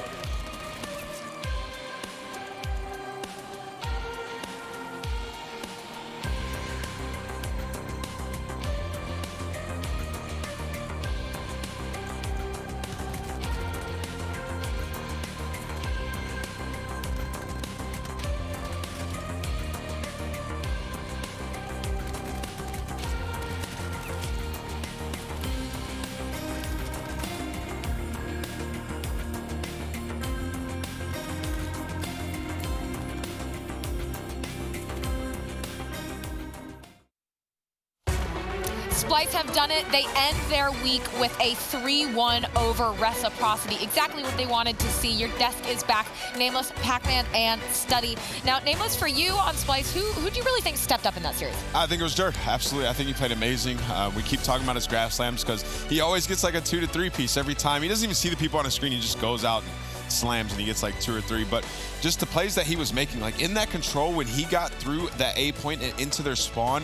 Splyce have done it. They end their week with a 3-1 over Reciprocity. Exactly what they wanted to see. Your desk is back. Nameless, Pac-Man, and Study. Now, Nameless, for you on Splyce, who do you really think stepped up in that series? I think it was Dirt. Absolutely. I think he played amazing. We keep talking about his grab slams because he always gets like a 2 to 3 piece every time. He doesn't even see the people on the screen. He just goes out and slams and he gets like 2 or 3. But just the plays that he was making, like in that control when he got through that A point and into their spawn,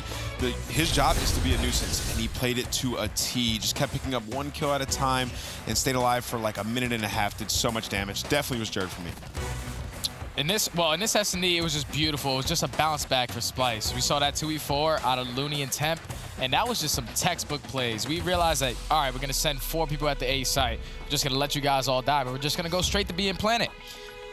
his job is to be a nuisance, and he played it to a T. Just kept picking up 1 kill at a time and stayed alive for like a minute and a half. Did so much damage. Definitely was Jared for me. In this S&D, it was just beautiful. It was just a bounce back for Splyce. We saw that 2v4 out of Looney and Temp, and that was just some textbook plays. We realized that, all right, we're going to send 4 people at the A site. We're just going to let you guys all die, but we're just going to go straight to B and Planet.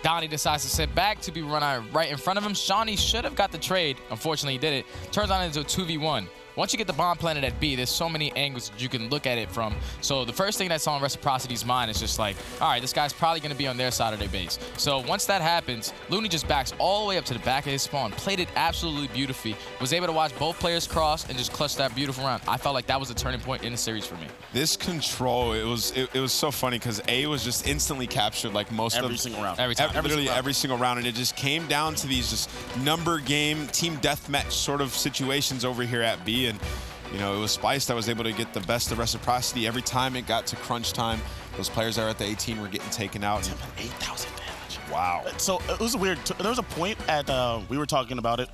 Donnie decides to sit back. 2 people run right in front of him. Shawnee should have got the trade. Unfortunately, he did it. Turns on into a 2v1. Once you get the bomb planted at B, there's so many angles that you can look at it from. So the first thing that's on Reciprocity's mind is just like, all right, this guy's probably going to be on their side of their base. So once that happens, Looney just backs all the way up to the back of his spawn, played it absolutely beautifully, was able to watch both players cross and just clutch that beautiful round. I felt like that was a turning point in the series for me. This control, it was so funny because A was just instantly captured like most every single round. Literally every single round, and it just came down to these just number game, team deathmatch sort of situations over here at B. And you know, it was Splyce that was able to get the best of Reciprocity every time it got to crunch time. Those players that were at the 18 were getting taken out. 8,000 damage. Wow. So it was weird. There was a point at we were talking about it.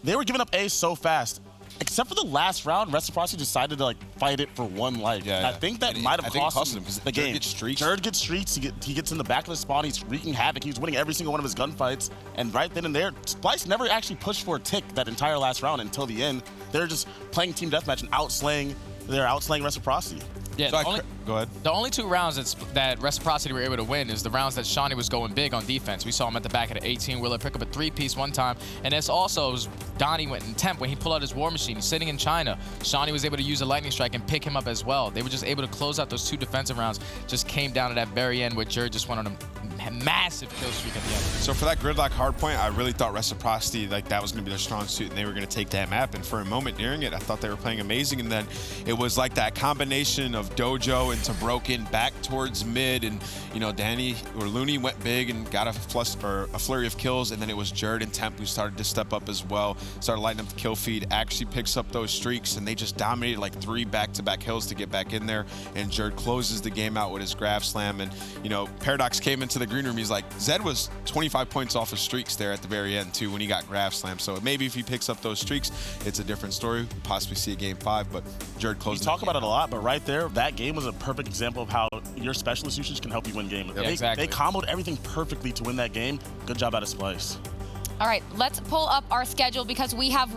They were giving up A so fast. Except for the last round, Reciprocity decided to like fight it for 1 life. Yeah, I think that might have cost him the game. Jared gets streaks. He gets in the back of the spawn. He's wreaking havoc. He's winning every single one of his gunfights. And right then and there, Splyce never actually pushed for a tick that entire last round until the end. They're just playing team deathmatch and outslaying Reciprocity. Yeah, So go ahead. The only 2 rounds that Reciprocity were able to win is the rounds that Shawnee was going big on defense. We saw him at the back of the 18-wheeler pick up a 3-piece one time. And it's also Donnie went in Temp when he pulled out his War Machine. He's sitting in China. Shawnee was able to use a Lightning Strike and pick him up as well. They were just able to close out those 2 defensive rounds. Just came down to that very end where Jared just went on a massive kill streak at the end. So for that gridlock hardpoint, I really thought Reciprocity, like that was going to be their strong suit, and they were going to take that map. And for a moment during it, I thought they were playing amazing. And then it was like that combination of Dojo into Broken back towards mid, and you know, Danny or Looney went big and got a flurry of kills, and then it was Jared and Temp who started to step up as well, started lighting up the kill feed, actually picks up those streaks, and they just dominated like 3 back-to-back kills to get back in there. And Jared closes the game out with his grab slam. And you know, Paradox came into the green room. He's like, Zed was 25 points off of streaks there at the very end too when he got grab slam. So maybe if he picks up those streaks, it's a different story. We'll possibly see a game 5, but Jared closed. We talk about it a lot, but right there, that game was a perfect example of how your specialist usage can help you win games. Yeah, exactly. They comboed everything perfectly to win that game. Good job out of Splyce. All right, let's pull up our schedule because we have